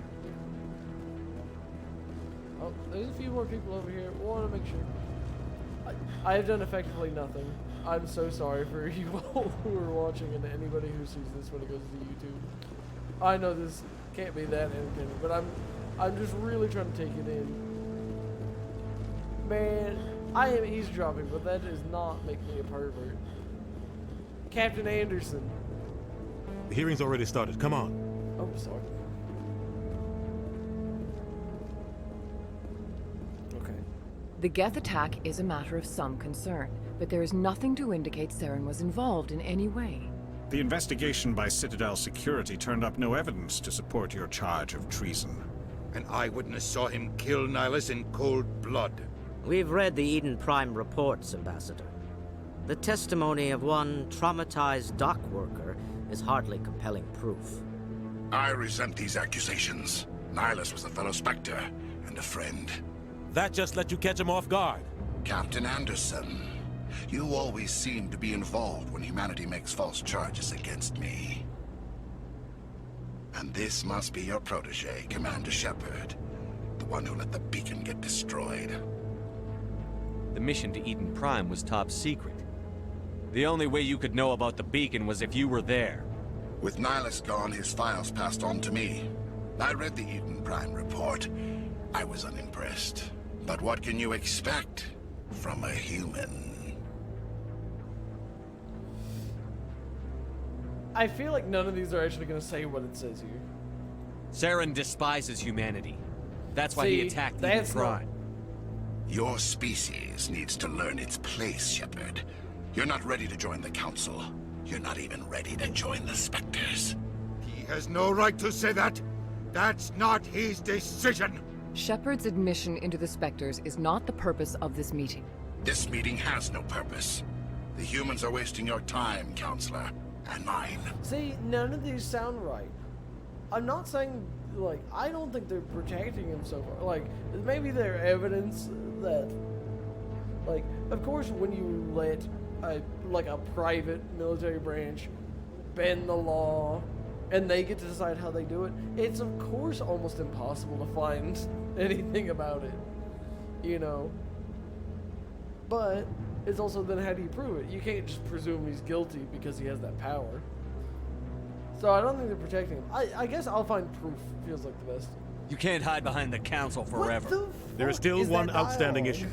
Oh, there's a few more people over here. Want to make sure. I have done effectively nothing. I'm so sorry for you all who are watching and anybody who sees this when it goes to YouTube. I know this can't be that entertaining, but I'm just really trying to take it in. Man, I am eavesdropping, but that does not make me a pervert. Captain Anderson. The hearing's already started. Come on. Oh, sorry. Okay. The Geth attack is a matter of some concern, but there is nothing to indicate Saren was involved in any way. The investigation by Citadel security turned up no evidence to support your charge of treason. An eyewitness saw him kill Nihilus in cold blood. We've read the Eden Prime reports, Ambassador. The testimony of one traumatized dock worker is hardly compelling proof. I resent these accusations. Nihilus was a fellow Specter and a friend. That just let you catch him off guard. Captain Anderson, you always seem to be involved when humanity makes false charges against me. And this must be your protege, Commander Shepard. The one who let the beacon get destroyed. The mission to Eden Prime was top secret. The only way you could know about the beacon was if you were there. With Nihilus gone, his files passed on to me. I read the Eden Prime report. I was unimpressed. But what can you expect from a human? I feel like none of these are actually going to say what it says here. Saren despises humanity. That's why he attacked Eden Prime. Your species needs to learn its place, Shepard. You're not ready to join the Council. You're not even ready to join the Specters. He has no right to say that. That's not his decision. Shepard's admission into the Specters is not the purpose of this meeting. This meeting has no purpose. The humans are wasting your time, Counselor, and mine. See, none of these sound right. I'm not saying, like, I don't think they're protecting him so far. Like, maybe they're evidence that, like, of course when you let a private military branch bend the law and they get to decide how they do it, it's of course almost impossible to find anything about it, you know. But it's also then how do you prove it? You can't just presume he's guilty because he has that power. So I don't think they're protecting him. I guess I'll find proof. Feels like the best. You can't hide behind the Council forever. There is still one outstanding issue.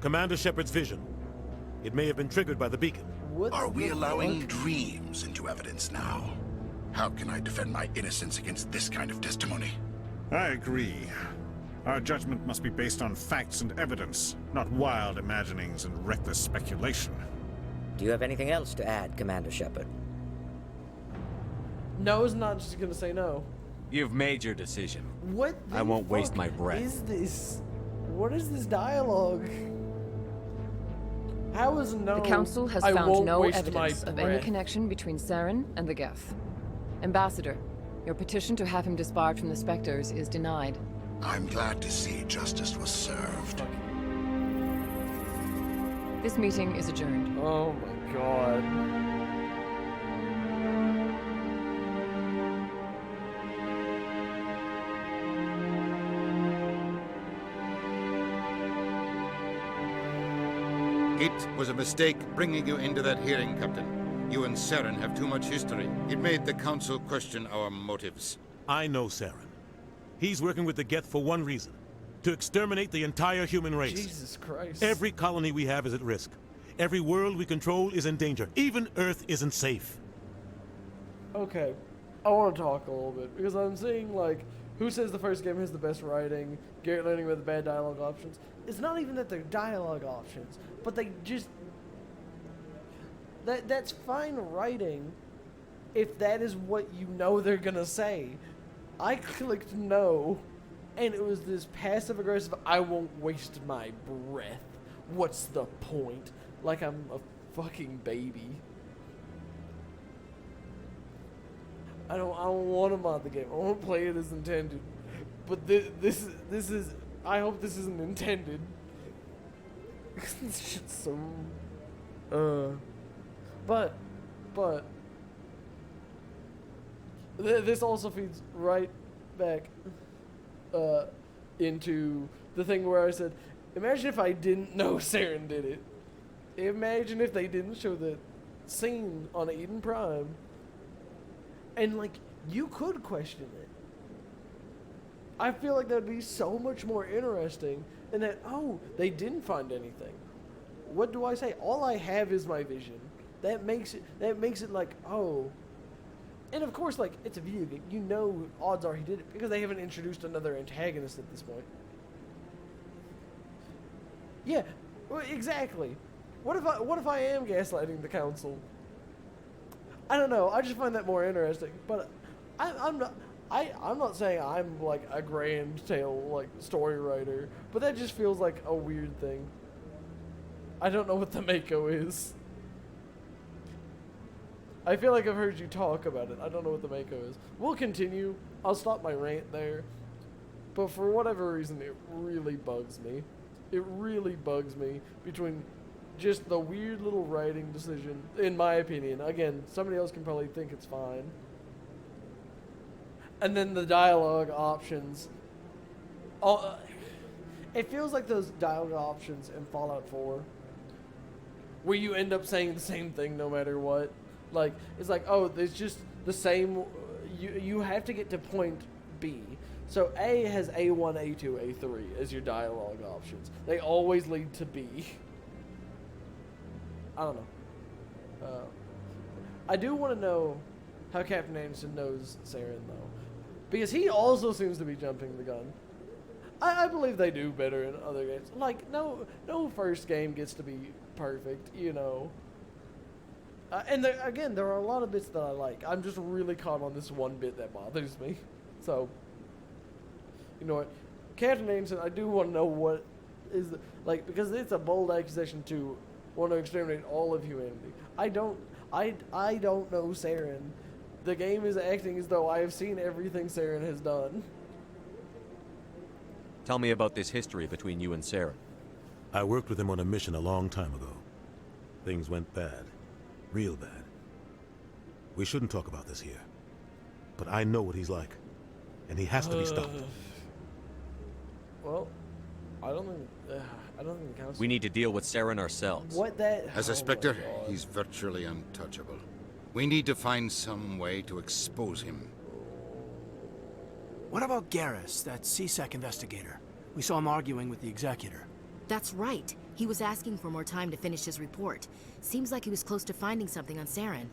Commander Shepard's vision. It may have been triggered by the beacon. Are we allowing dreams into evidence now? How can I defend my innocence against this kind of testimony? I agree. Our judgment must be based on facts and evidence, not wild imaginings and reckless speculation. Do you have anything else to add, Commander Shepard? No is not just gonna say no. You've made your decision. What the I won't waste fuck my breath. is this? What is this dialogue? How is no? The Council has I found won't no waste evidence my of breath. any connection between Saren and the Geth. Ambassador, your petition to have him disbarred from the Specters is denied. I'm glad to see justice was served. This meeting is adjourned. Oh my god. It was a mistake bringing you into that hearing, Captain. You and Saren have too much history. It made the Council question our motives. I know Saren. He's working with the Geth for one reason. To exterminate the entire human race. Jesus Christ. Every colony we have is at risk. Every world we control is in danger. Even Earth isn't safe. Okay, I want to talk a little bit because I'm seeing like who says the first game has the best writing, Garrett learning with the bad dialogue options. It's not even that they're dialogue options, but they just that's fine writing if that is what you know they're gonna say. I clicked no, and it was this passive aggressive. I won't waste my breath. What's the point? Like I'm a fucking baby. I don't want to mod the game. I want to play it as intended. But this is. I hope this isn't intended. This shit's so. But. This also feeds right back. Into the thing where I said, imagine if I didn't know Saren did it. Imagine if they didn't show the scene on Eden Prime. And, like, you could question it. I feel like that would be so much more interesting than that, oh, they didn't find anything. What do I say? All I have is my vision. That makes it like, oh. And, of course, like, it's a video game. You know odds are he did it because they haven't introduced another antagonist at this point. Yeah, well, exactly. What if I am gaslighting the Council? I don't know. I just find that more interesting. But I'm not saying I'm like a grand tale like story writer, but that just feels like a weird thing. I don't know what the Mako is. I feel like I've heard you talk about it. I don't know what the Mako is. We'll continue. I'll stop my rant there. But for whatever reason, it really bugs me. It really bugs me between just the weird little writing decision, in my opinion. Again, somebody else can probably think it's fine. And then the dialogue options. It feels like those dialogue options in Fallout 4, where you end up saying the same thing no matter what. Like, it's like, oh, it's just the same. You have to get to point B. So A has A1, A2, A3 as your dialogue options. They always lead to B. I don't know. I do want to know how Captain Anderson knows Saren, though. Because he also seems to be jumping the gun. I believe they do better in other games. Like, no first game gets to be perfect, you know. And there are a lot of bits that I like. I'm just really caught on this one bit that bothers me. So, you know what? Captain Anderson, I do want to know what is, because it's a bold accusation to want to exterminate all of humanity. I don't know Saren. The game is acting as though I have seen everything Saren has done. Tell me about this history between you and Saren. I worked with him on a mission a long time ago. Things went bad. Real bad. We shouldn't talk about this here. But I know what he's like. And he has to be stopped. Well, I don't think the Council... We need to deal with Saren ourselves. What that... As a Specter, he's virtually untouchable. We need to find some way to expose him. What about Garrus, that CSEC investigator? We saw him arguing with the Executor. That's right. He was asking for more time to finish his report. Seems like he was close to finding something on Saren.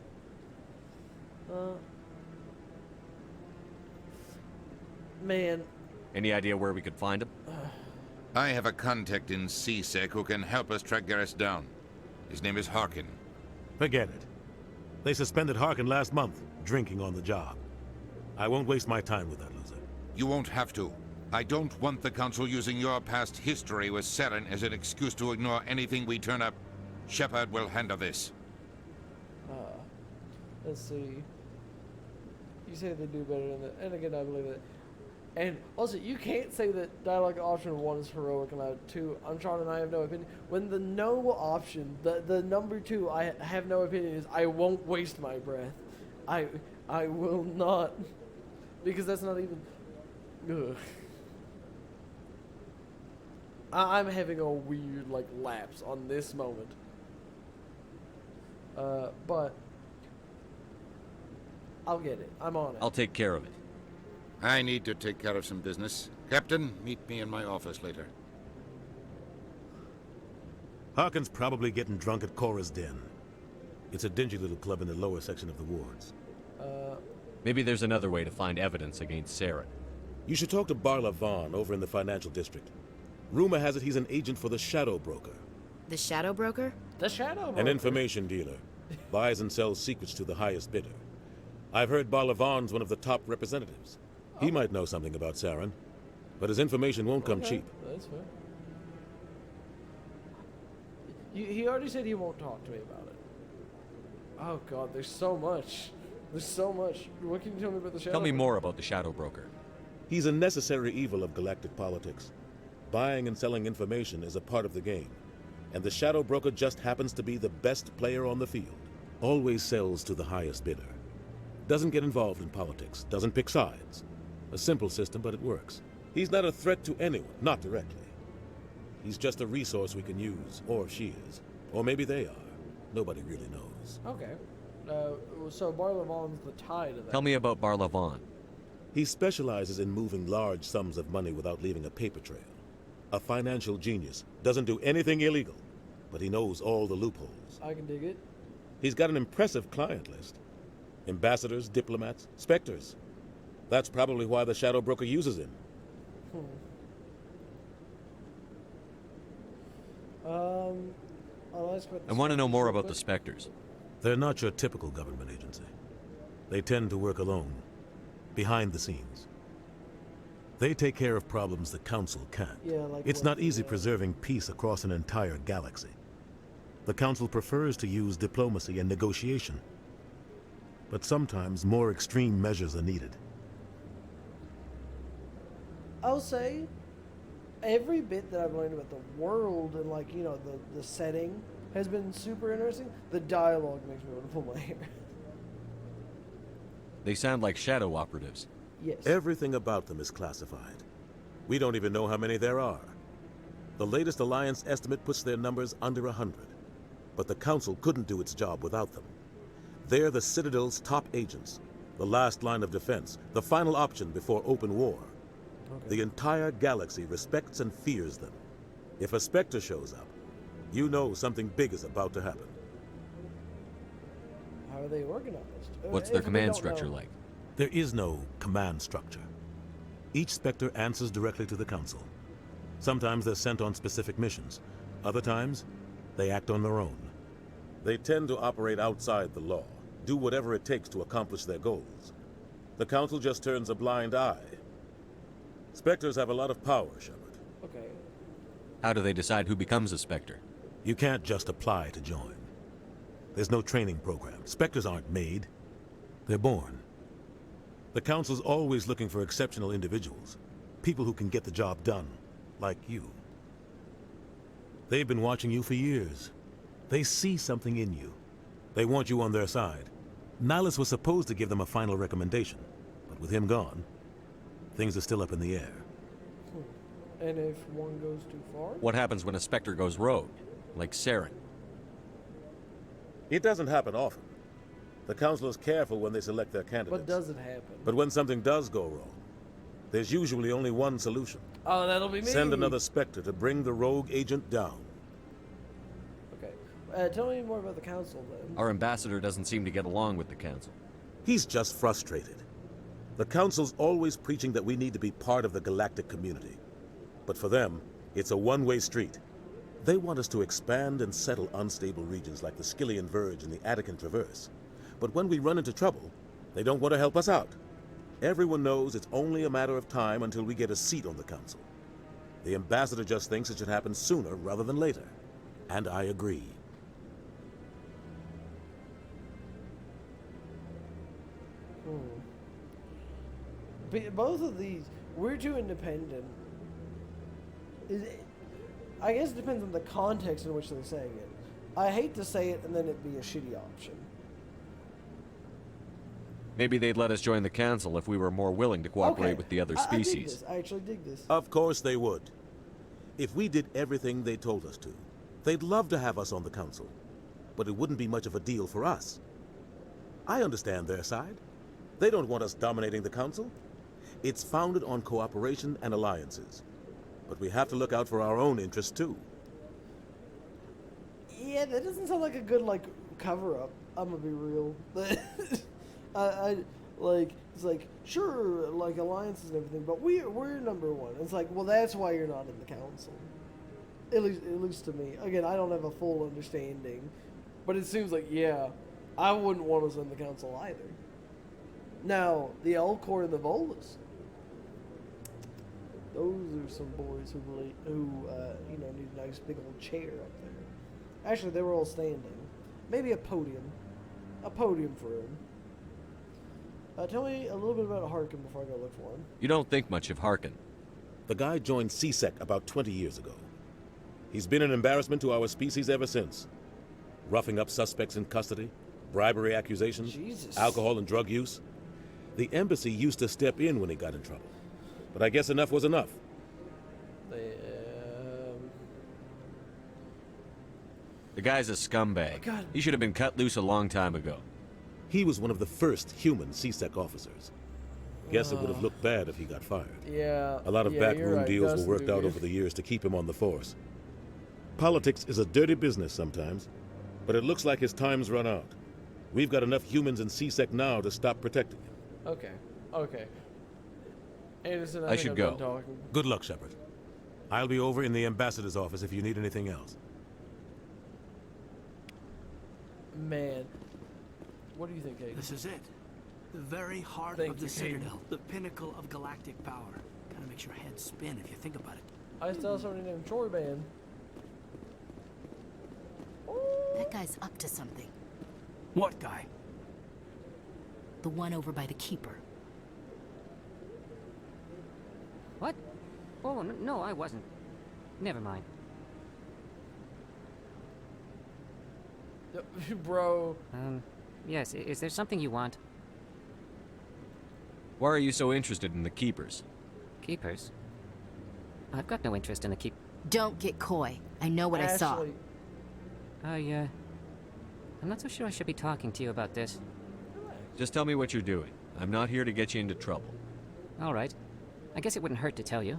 Man, Any idea where we could find him? I have a contact in CSEC who can help us track Garrus down. His name is Harkin. Forget it. They suspended Harkin last month, drinking on the job. I won't waste my time with that loser. You won't have to. I don't want the Council using your past history with Saren as an excuse to ignore anything we turn up. Shepard will handle this. Let's see. You say they do better than that, and again, I believe it. And also, you can't say that dialogue option 1 is heroic and 2, Uncharted and I have no opinion. When the no option, the number 2, I have no opinion, is I won't waste my breath. I will not. Because that's not even... Ugh. I'm having a weird, like, lapse on this moment. But... I'll get it. I'm on it. I'll take care of it. I need to take care of some business. Captain, meet me in my office later. Harkin's probably getting drunk at Cora's Den. It's a dingy little club in the lower section of the wards. Maybe there's another way to find evidence against Saren. You should talk to Barla Vaughn over in the financial district. Rumor has it he's an agent for the Shadow Broker. The Shadow Broker? The Shadow Broker? An information dealer. Buys and sells secrets to the highest bidder. I've heard Barla Vaughn's one of the top representatives. He might know something about Saren, but his information won't come cheap. That's fair. He already said he won't talk to me about it. Oh god, there's so much. There's so much. What can you tell me about the Shadow Tell me Broker? more about the Shadow Broker. He's a necessary evil of galactic politics. Buying and selling information is a part of the game, and the Shadow Broker just happens to be the best player on the field. Always sells to the highest bidder. Doesn't get involved in politics, doesn't pick sides. A simple system, but it works. He's not a threat to anyone, not directly. He's just a resource we can use, or she is. Or maybe they are. Nobody really knows. Okay. So Barla Vaughn's the tie to that. Tell me about Barla Vaughn. He specializes in moving large sums of money without leaving a paper trail. A financial genius. Doesn't do anything illegal, but he knows all the loopholes. I can dig it. He's got an impressive client list. Ambassadors, diplomats, Specters. That's probably why the Shadow Broker uses him. I'll ask about the I want to know more real about the quick. Specters. They're not your typical government agency. They tend to work alone, behind the scenes. They take care of problems the Council can't. Yeah, like it's what not easy preserving peace across an entire galaxy. The Council prefers to use diplomacy and negotiation. But sometimes more extreme measures are needed. I'll say, every bit that I've learned about the world and, like, you know, the setting has been super interesting. The dialogue makes me want to pull my hair. They sound like shadow operatives. Yes. Everything about them is classified. We don't even know how many there are. The latest Alliance estimate puts their numbers under 100. But the Council couldn't do its job without them. They're the Citadel's top agents, the last line of defense, the final option before open war. The entire galaxy respects and fears them. If a Specter shows up, you know something big is about to happen. How are they organized? What's their command structure like? There is no command structure. Each Specter answers directly to the Council. Sometimes they're sent on specific missions. Other times, they act on their own. They tend to operate outside the law, do whatever it takes to accomplish their goals. The Council just turns a blind eye. Specters have a lot of power, Shepard. Okay. How do they decide who becomes a Specter? You can't just apply to join. There's no training program. Specters aren't made. They're born. The Council's always looking for exceptional individuals. People who can get the job done, like you. They've been watching you for years. They see something in you. They want you on their side. Nihilus was supposed to give them a final recommendation, but with him gone, things are still up in the air. And if one goes too far? What happens when a Specter goes rogue, like Saren? It doesn't happen often. The Council is careful when they select their candidates. But does it happen? But when something does go wrong, there's usually only one solution. Oh, that'll be me. Send another Specter to bring the rogue agent down. Okay. Tell me more about the Council, then. Our ambassador doesn't seem to get along with the Council. He's just frustrated. The Council's always preaching that we need to be part of the galactic community. But for them, it's a one-way street. They want us to expand and settle unstable regions like the Skillian Verge and the Attican Traverse. But when we run into trouble, they don't want to help us out. Everyone knows it's only a matter of time until we get a seat on the Council. The Ambassador just thinks it should happen sooner rather than later. And I agree. Both of these, we're too independent. I guess it depends on the context in which they're saying it. I hate to say it and then it'd be a shitty option. Maybe they'd let us join the Council if we were more willing to cooperate with the other species. I dig this. I actually dig this. Of course they would. If we did everything they told us to, they'd love to have us on the Council. But it wouldn't be much of a deal for us. I understand their side. They don't want us dominating the Council. It's founded on cooperation and alliances. But we have to look out for our own interests, too. Yeah, that doesn't sound like a good, cover-up. I'm gonna be real. It's like, sure, alliances and everything, but we're number one. It's like, well, that's why you're not in the Council. At least to me. Again, I don't have a full understanding. But it seems like, yeah, I wouldn't want us in the Council either. Now, the Elcor and the Volus. Those are some boys who need a nice big old chair up there. Actually, they were all standing. Maybe a podium. A podium for him. Tell me a little bit about Harkin before I go look for him. You don't think much of Harkin. The guy joined CSEC about 20 years ago. He's been an embarrassment to our species ever since. Roughing up suspects in custody, bribery accusations, Jesus. Alcohol and drug use. The embassy used to step in when he got in trouble. But I guess enough was enough. The guy's a scumbag. God. He should have been cut loose a long time ago. He was one of the first human CSEC officers. Guess it would have looked bad if he got fired. Yeah. A lot of backroom deals were worked out over the years to keep him on the force. Politics is a dirty business sometimes, but it looks like his time's run out. We've got enough humans in CSEC now to stop protecting him. Okay. Anderson, I should go. Talking. Good luck, Shepard. I'll be over in the ambassador's office if you need anything else. Man. What do you think, Aiden? This is it. The very heart of the Citadel. The pinnacle of galactic power. Kinda makes your head spin if you think about it. I saw somebody named Troy Man. That guy's up to something. What guy? The one over by the Keeper. What? Oh, no, I wasn't. Never mind. Bro. Yes, is there something you want? Why are you so interested in the Keepers? Keepers? I've got no interest in the Keep... Don't get coy. I know what I saw. I'm not so sure I should be talking to you about this. Just tell me what you're doing. I'm not here to get you into trouble. All right. I guess it wouldn't hurt to tell you.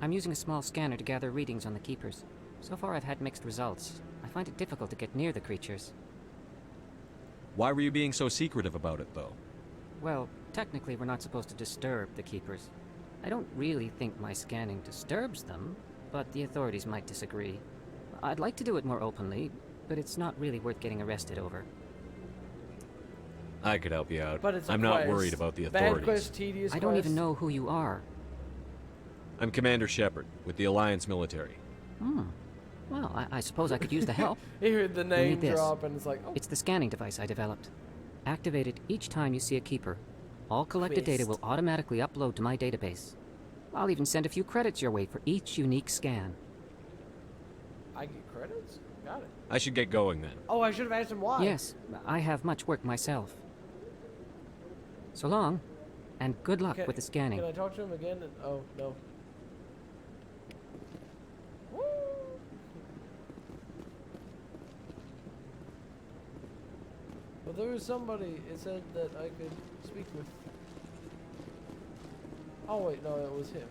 I'm using a small scanner to gather readings on the Keepers. So far I've had mixed results. I find it difficult to get near the creatures. Why were you being so secretive about it, though? Well, technically we're not supposed to disturb the Keepers. I don't really think my scanning disturbs them, but the authorities might disagree. I'd like to do it more openly, but it's not really worth getting arrested over. I could help you out. But it's I'm not worried about the authorities. Bad quest, tedious I don't even know who you are. I'm Commander Shepard, with the Alliance military. Well, I suppose I could use the help. You heard the name Read this. drop and it's like, oh. It's the scanning device I developed. Activate it each time you see a Keeper. All collected data will automatically upload to my database. I'll even send a few credits your way for each unique scan. I get credits? Got it. I should get going then. Oh, I should have asked him why. Yes, I have much work myself. So long, and good luck with the scanning. Can I talk to him again? Oh, no. Well, there was somebody, it said that I could speak with. Oh, wait, no, it was him.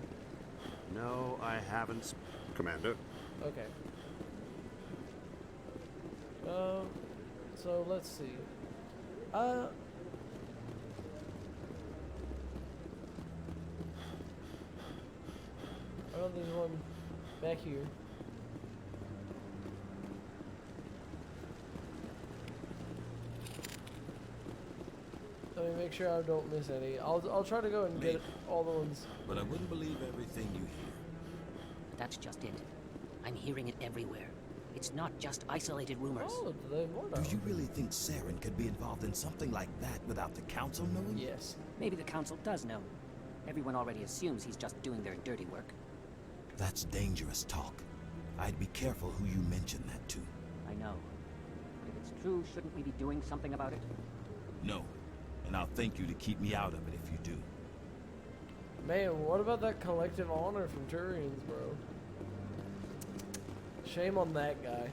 No, I haven't, Commander. Okay. So let's see. know there's one back here. Let me make sure I don't miss any. I'll try to go and get all the ones. But I wouldn't believe everything you hear. That's just it. I'm hearing it everywhere. It's not just isolated rumors. Oh, there's more now. Do you really think Saren could be involved in something like that without the Council knowing? Yes. Maybe the Council does know. Everyone already assumes he's just doing their dirty work. That's dangerous talk. I'd be careful who you mention that to. I know. But if it's true, shouldn't we be doing something about it? No. And I'll thank you to keep me out of it if you do. Man, what about that collective honor from Turians, bro? Shame on that guy.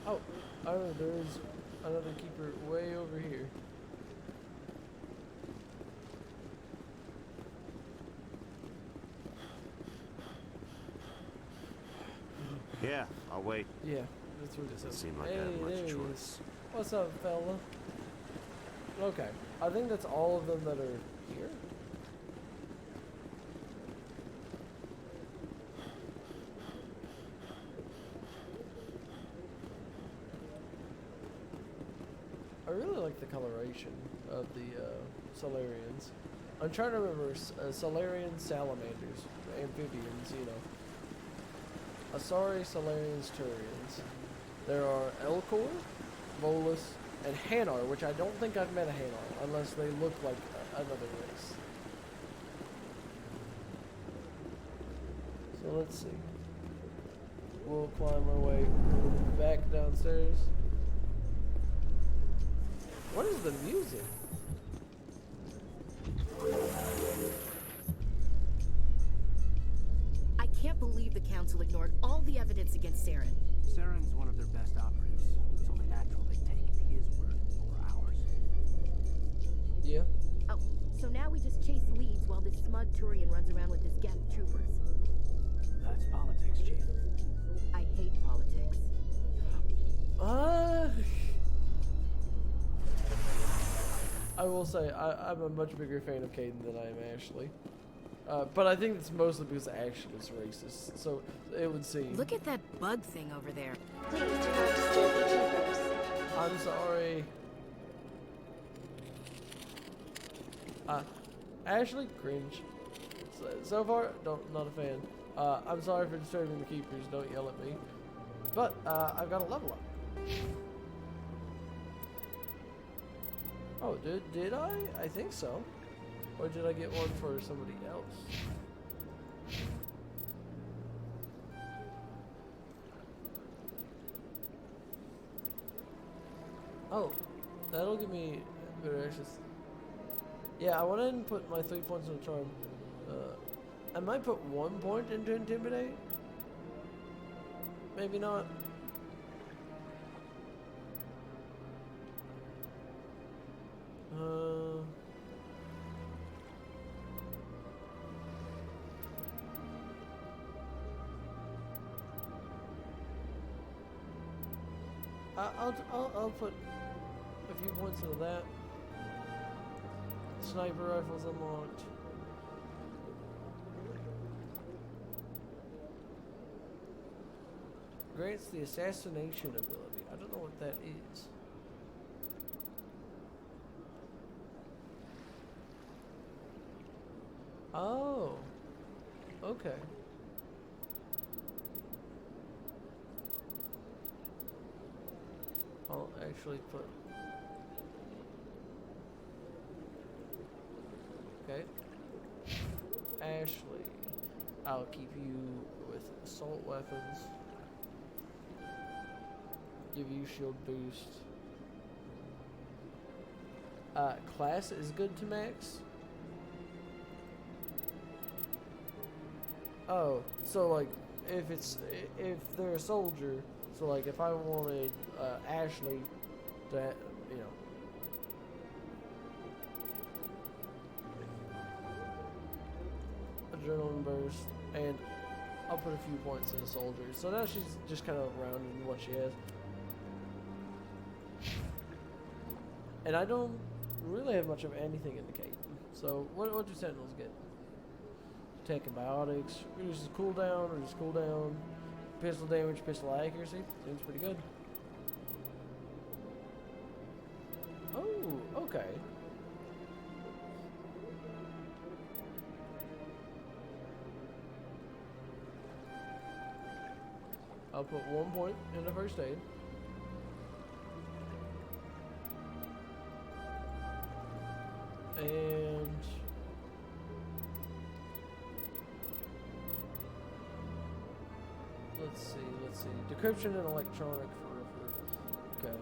Oh, there's another keeper way over here. Yeah, I'll wait. Yeah, that's what it Doesn't says. seem like I have much there he choice. is. What's up, fella? Okay, I think that's all of them that are here. I really like the coloration of the Solarians. I'm trying to remember Solarian salamanders, amphibians, you know. Asari, Solarians, Turians. There are Elcor, Volus, and Hanar, which I don't think I've met a Hanar, unless they look like another race. So let's see. We'll climb our way back downstairs. What is the music? I can't believe the Council ignored all the evidence against Saren. Saren's one of their best operatives. It's only natural they take his word over ours. Yeah. Oh, so now we just chase leads while this smug Turian runs around with his gang of troopers. That's politics, Chief. I hate politics. I will say, I'm a much bigger fan of Caden than I am Ashley. But I think it's mostly because Ashley is racist, so it would seem. Look at that bug thing over there. Please do not disturb the keepers. I'm sorry. Ashley, cringe. So far, not a fan. I'm sorry for disturbing the keepers, don't yell at me. But, I've got a level up. Oh, did I? I think so. Or did I get one for somebody else? Oh, that'll give me better access. Yeah, I went ahead and put my 3 points in the charm. I might put 1 point into Intimidate. Maybe not. I'll put a few points into that. Sniper rifles unlocked. Grants the assassination ability. I don't know what that is. Oh. Okay. I'll actually put... Okay. Ashley. I'll keep you with assault weapons. Give you shield boost. Class is good to max. Oh, so like if they're a soldier, so like if I wanted Ashley to, you know, adrenaline burst, and I'll put a few points in a soldier. So now she's just kind of rounded in what she has. And I don't really have much of anything in the cape. So what do Sentinels get? Tech and biotics. Reduces cooldown, reduces cooldown. Pistol damage, pistol accuracy. Seems pretty good. Oh, okay. I'll put 1 point in the first aid. And let's see. Decryption and electronic for okay.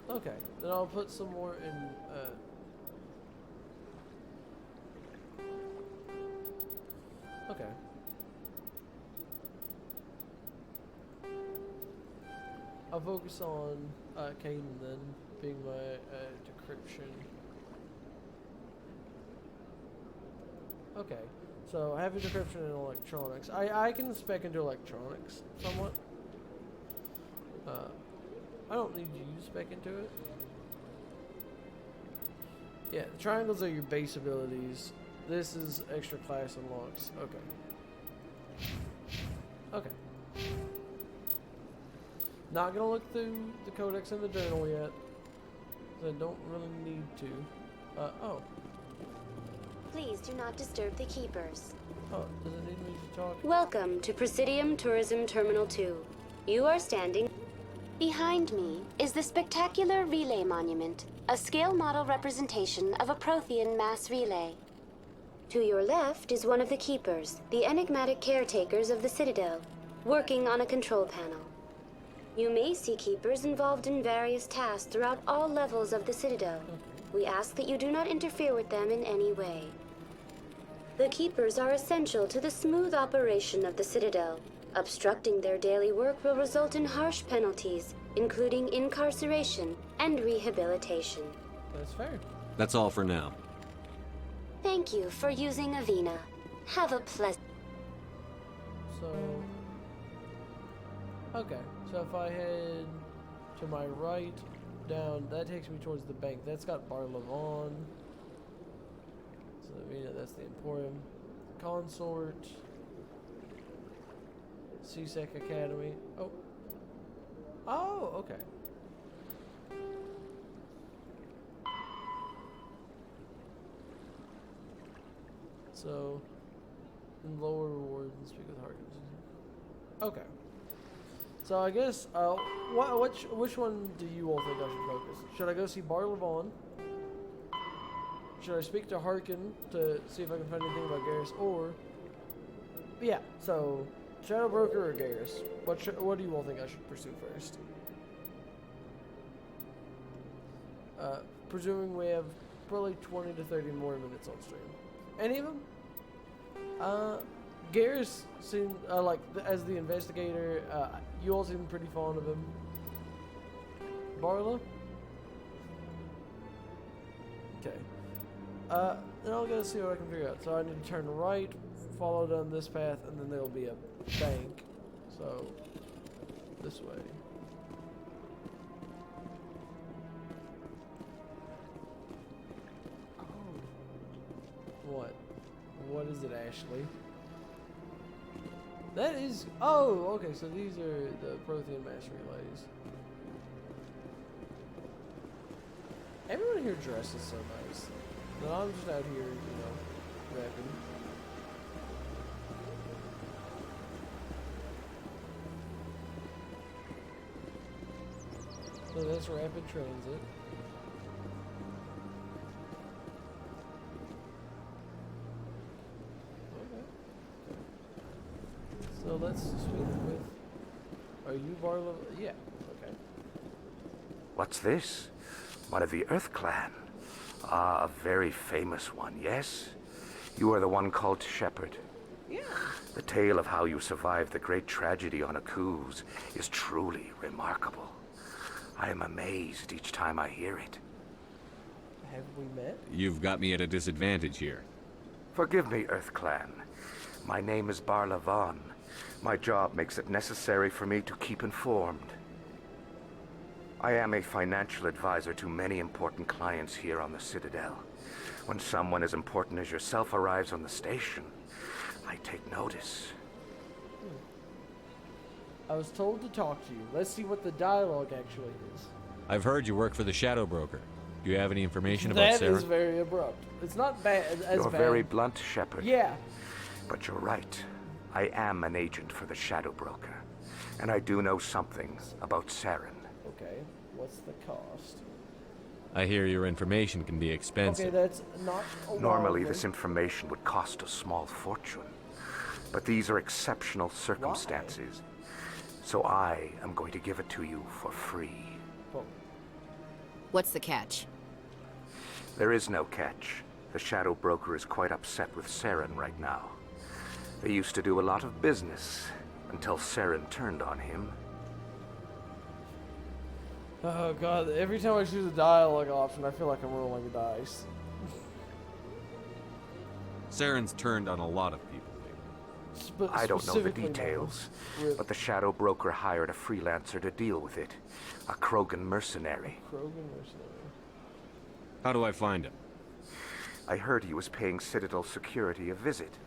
Okay, then I'll put some more in okay. I'll focus on Caden then, being my decryption. Okay, so having decryption and electronics. I can spec into electronics somewhat. I don't need to use spec into it. Yeah, the triangles are your base abilities. This is extra class unlocks. Okay. Okay. Not gonna look through the codex and the journal yet. So I don't really need to. Oh. Please do not disturb the keepers. Oh, does it need me to talk? Welcome to Presidium Tourism Terminal 2. You are standing... Behind me is the spectacular relay monument, a scale model representation of a Prothean mass relay. To your left is one of the keepers, the enigmatic caretakers of the Citadel, working on a control panel. You may see keepers involved in various tasks throughout all levels of the Citadel. We ask that you do not interfere with them in any way. The keepers are essential to the smooth operation of the Citadel. Obstructing their daily work will result in harsh penalties, including incarceration and rehabilitation. That's fair. That's all for now. Thank you for using Avina. Have a pleasant... So... Okay, so if I head to my right, down, that takes me towards the bank. That's got Bar Levon. So Avina, that's the Emporium. Consort. CSEC Academy. Oh. Oh, okay. So, in lower rewards and speak with Harkins. Okay. So I guess, which one do you all think I should focus? Should I go see Bar Levon? Should I speak to Harkin to see if I can find anything about Garrus? Or, yeah, so... Shadow Broker or Garrus? What do you all think I should pursue first? Presuming we have probably 20 to 30 more minutes on stream. Any of them? Garrus seemed, as the investigator, you all seem pretty fond of him. Barla? Okay. Then I'll go see what I can figure out. So I need to turn right, follow down this path, and then there'll be a bank. So, this way. Oh. What is it, Ashley? That is... Oh, okay, so these are the Prothean mass relays. Everyone here dresses so nice. But I'm just out here, you know, rapping. So that's rapid transit. Okay. So let's speak with... Are you Barlow? Yeah, okay. What's this? One of the Earth Clan. Ah, a very famous one, yes? You are the one called Shepherd. Yeah. The tale of how you survived the great tragedy on Akuz is truly remarkable. I am amazed each time I hear it. Have we met? You've got me at a disadvantage here. Forgive me, Earth Clan. My name is Barla Vaughn. My job makes it necessary for me to keep informed. I am a financial advisor to many important clients here on the Citadel. When someone as important as yourself arrives on the station, I take notice. I was told to talk to you. Let's see what the dialogue actually is. I've heard you work for the Shadow Broker. Do you have any information about Sarah? That is very abrupt. It's not bad as You're bad. very blunt, Shepard. Yeah. But you're right. I am an agent for the Shadow Broker. And I do know something about Saren. Okay. What's the cost? I hear your information can be expensive. Okay, that's not a Normally, wild this information would cost a small fortune. But these are exceptional circumstances. So I am going to give it to you for free. What's the catch? There is no catch. The Shadow Broker is quite upset with Saren right now. They used to do a lot of business until Saren turned on him. Oh god, every time I choose a dialogue option, I feel like I'm rolling a dice. Saren's turned on a lot of people. I don't know the details, but the Shadow Broker hired a freelancer to deal with it. A Krogan mercenary. How do I find him? I heard he was paying Citadel security a visit.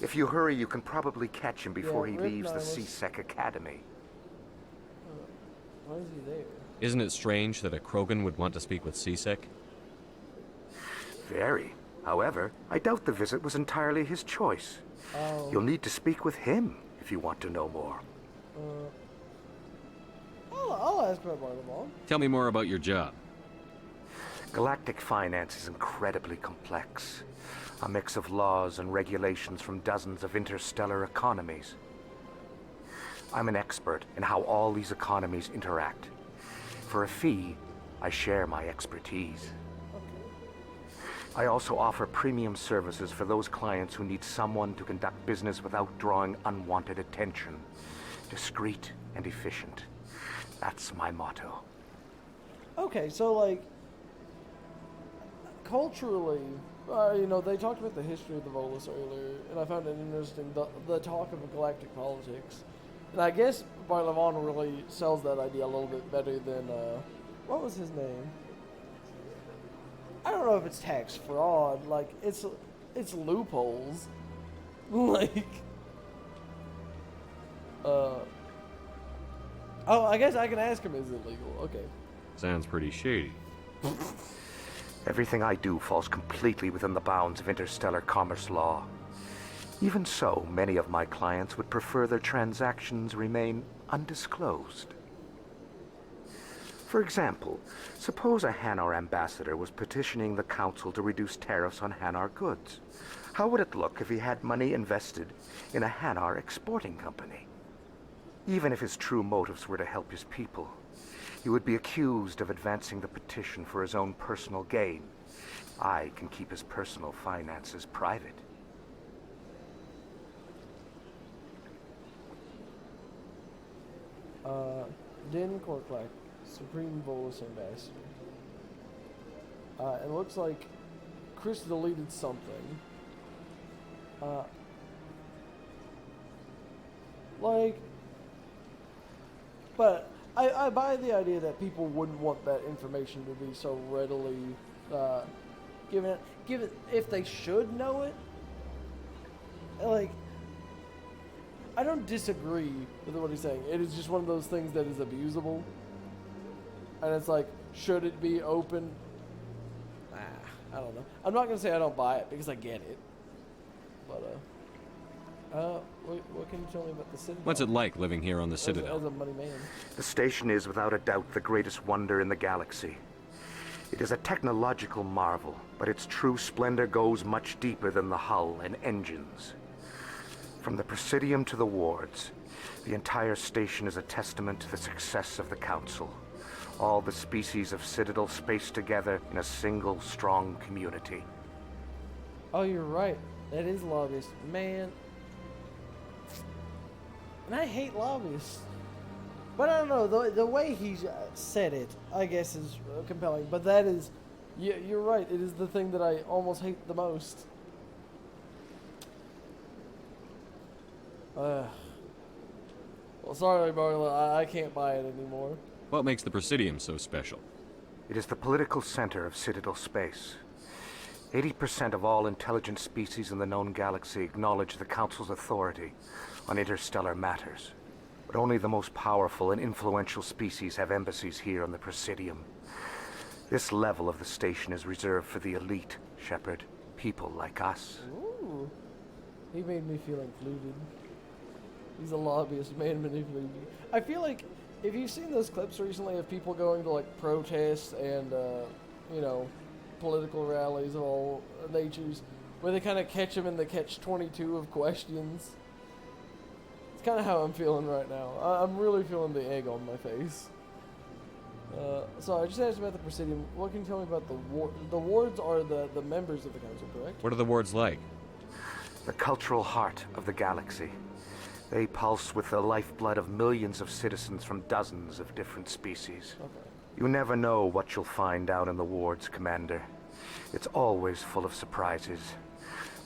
If you hurry, you can probably catch him before he leaves the CSEC Academy. Why is he there? Isn't it strange that a Krogan would want to speak with CSEC? Very. However, I doubt the visit was entirely his choice. Oh. You'll need to speak with him if you want to know more. I'll ask about Barnabal. Tell me more about your job. Galactic finance is incredibly complex. A mix of laws and regulations from dozens of interstellar economies. I'm an expert in how all these economies interact. For a fee, I share my expertise. I also offer premium services for those clients who need someone to conduct business without drawing unwanted attention. Discreet and efficient. That's my motto. Okay, so like, culturally, you know, they talked about the history of the Volus earlier, and I found it interesting, the talk of galactic politics. And I guess Barlavon really sells that idea a little bit better than, what was his name? I don't know if it's tax fraud, like, it's loopholes. Like, oh, I guess I can ask him, is it legal? Okay. Sounds pretty shady. Everything I do falls completely within the bounds of interstellar commerce law. Even so, many of my clients would prefer their transactions remain undisclosed. For example, suppose a Hanar ambassador was petitioning the council to reduce tariffs on Hanar goods. How would it look if he had money invested in a Hanar exporting company? Even if his true motives were to help his people, he would be accused of advancing the petition for his own personal gain. I can keep his personal finances private. Din Korklak, Supreme Volus Ambassador. It looks like Chris deleted something. But I buy the idea that people wouldn't want that information to be so readily given if they should know it. Like, I don't disagree with what he's saying. It is just one of those things that is abusable. And it's like, should it be open? I don't know. I'm not going to say I don't buy it because I get it. But, what can you tell me about the Citadel? What's it like living here on the Citadel? As a money man. The station is without a doubt the greatest wonder in the galaxy. It is a technological marvel, but its true splendor goes much deeper than the hull and engines. From the Presidium to the wards, the entire station is a testament to the success of the Council. All the species of Citadel spaced together in a single, strong community. Oh, you're right. That is lobbyist. Man. And I hate lobbyists. But I don't know, the way he said it, I guess, is compelling. But that is, you're right, it is the thing that I almost hate the most. Well, sorry, Barla, I can't buy it anymore. What makes the Presidium so special? It is the political center of Citadel space. 80% of all intelligent species in the known galaxy acknowledge the Council's authority on interstellar matters. But only the most powerful and influential species have embassies here on the Presidium. This level of the station is reserved for the elite, Shepard. People like us. Ooh. He made me feel included. He's a lobbyist, man manipulating you. I feel like if you've seen those clips recently of people going to like protests and you know, political rallies of all natures, where they kind of catch them in the catch-22 of questions. It's kind of how I'm feeling right now. I'm really feeling the egg on my face. So I just asked about the Presidium. What can you tell me about the wards? The wards are the members of the council, correct? What are the wards like? The cultural heart of the galaxy. They pulse with the lifeblood of millions of citizens from dozens of different species. Okay. You never know what you'll find out in the wards, Commander. It's always full of surprises.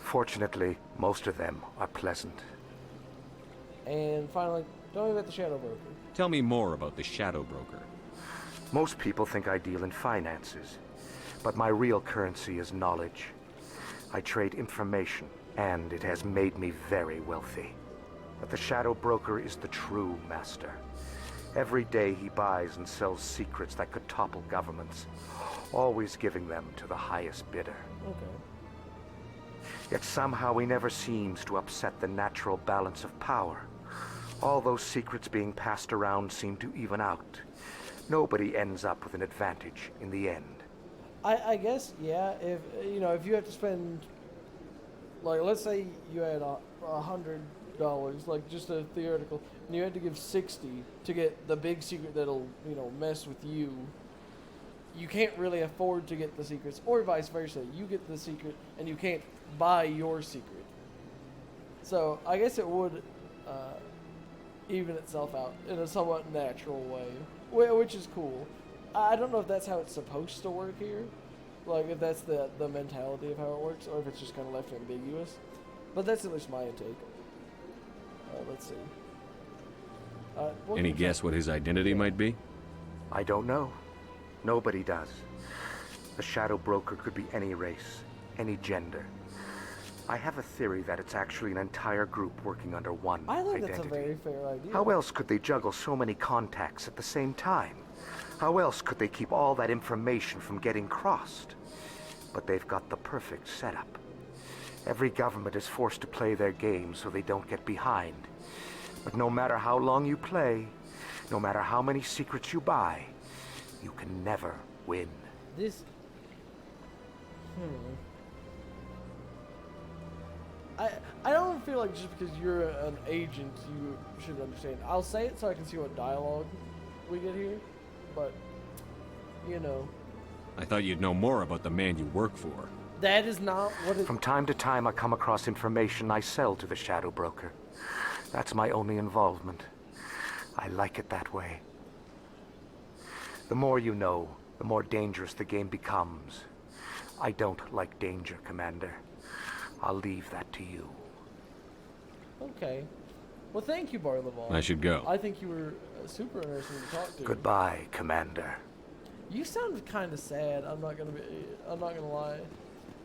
Fortunately, most of them are pleasant. And finally, tell me about the Shadow Broker. Tell me more about the Shadow Broker. Most people think I deal in finances, but my real currency is knowledge. I trade information, and it has made me very wealthy. But the Shadow Broker is the true master. Every day he buys and sells secrets that could topple governments, always giving them to the highest bidder. Okay. Yet somehow he never seems to upset the natural balance of power. All those secrets being passed around seem to even out. Nobody ends up with an advantage in the end. I guess, yeah, if you know, if you have to spend, like, let's say you had $100, like just a theoretical, and you had to give 60 to get the big secret that'll, you know, mess with you. You can't really afford to get the secrets, or vice versa. You get the secret, and you can't buy your secret. So I guess it would even itself out in a somewhat natural way, which is cool. I don't know if that's how it's supposed to work here, like if that's the mentality of how it works, or if it's just kind of left ambiguous. But that's at least my intake. Let's see. Any guess what his identity might be? I don't know. Nobody does. The Shadow Broker could be any race, any gender. I have a theory that it's actually an entire group working under one identity. That's a very fair idea. How else could they juggle so many contacts at the same time? How else could they keep all that information from getting crossed? But they've got the perfect setup. Every government is forced to play their game so they don't get behind. But no matter how long you play, no matter how many secrets you buy, you can never win. This... I don't feel like just because you're an agent you should understand. I'll say it so I can see what dialogue we get here, but, you know. I thought you'd know more about the man you work for. That is not what it... From time to time I come across information I sell to the Shadow Broker. That's my only involvement. I like it that way. The more you know, the more dangerous the game becomes. I don't like danger, Commander. I'll leave that to you. Okay. Well, thank you, Barlevon. I should go. I think you were super interesting to talk to. Goodbye, Commander. You sound kind of sad. I'm not gonna lie.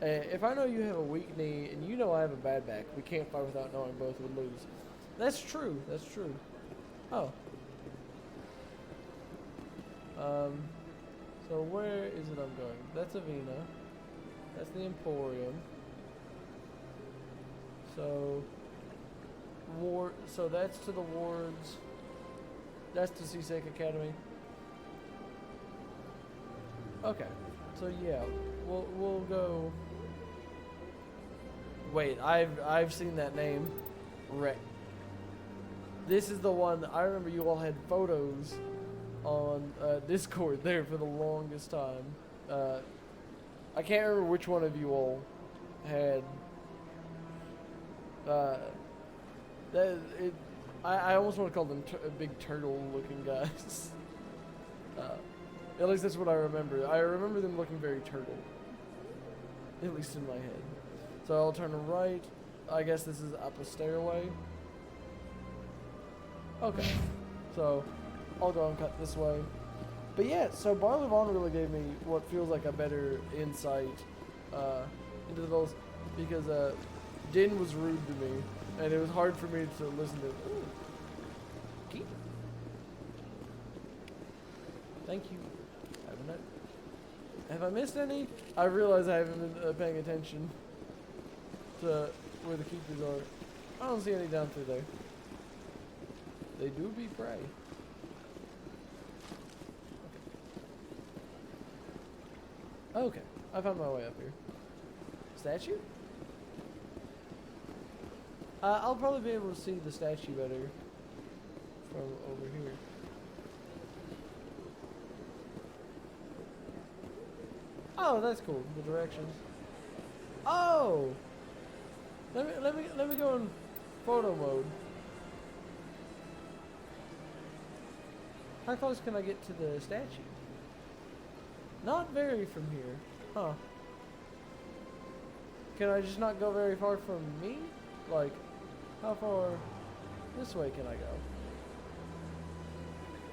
If I know you have a weak knee and you know I have a bad back, we can't fight without knowing both would lose. That's true. That's true. Oh. So where is it I'm going? That's Avena. That's the Emporium. So that's to the wards. That's to CSEC Academy. Okay. So yeah, we'll go. Wait, I've seen that name. This is the one I remember you all had photos on Discord there for the longest time. I can't remember which one of you all had. I almost want to call them big turtle-looking guys. At least that's what I remember. I remember them looking very turtle. At least in my head. So I'll turn right. I guess this is up a stairway. Okay. So I'll go and cut this way. But yeah, so Barley Vaughn really gave me what feels like a better insight into those, because Din was rude to me, and it was hard for me to listen to. Ooh. Keep. Thank you. Have I missed any? I realize I haven't been paying attention to where the keepers are. I don't see any down through there. They do be prey. Okay, I found my way up here. Statue? I'll probably be able to see the statue better from over here. Oh, that's cool. The directions. Oh, let me go in photo mode. How close can I get to the statue? Not very from here. Huh. Can I just not go very far from me? Like, how far this way can I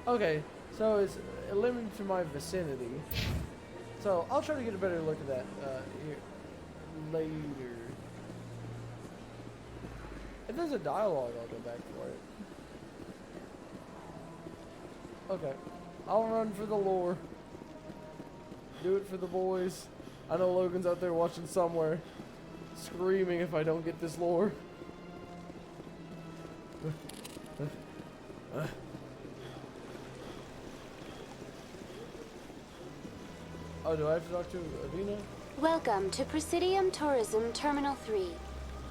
go? Okay, so it's limited to my vicinity. So I'll try to get a better look at that here later. If there's a dialogue, I'll go back for it. Okay, I'll run for the lore. Do it for the boys. I know Logan's out there watching somewhere, screaming if I don't get this lore. Oh, do I have to talk to Avina? Welcome to Presidium Tourism Terminal 3.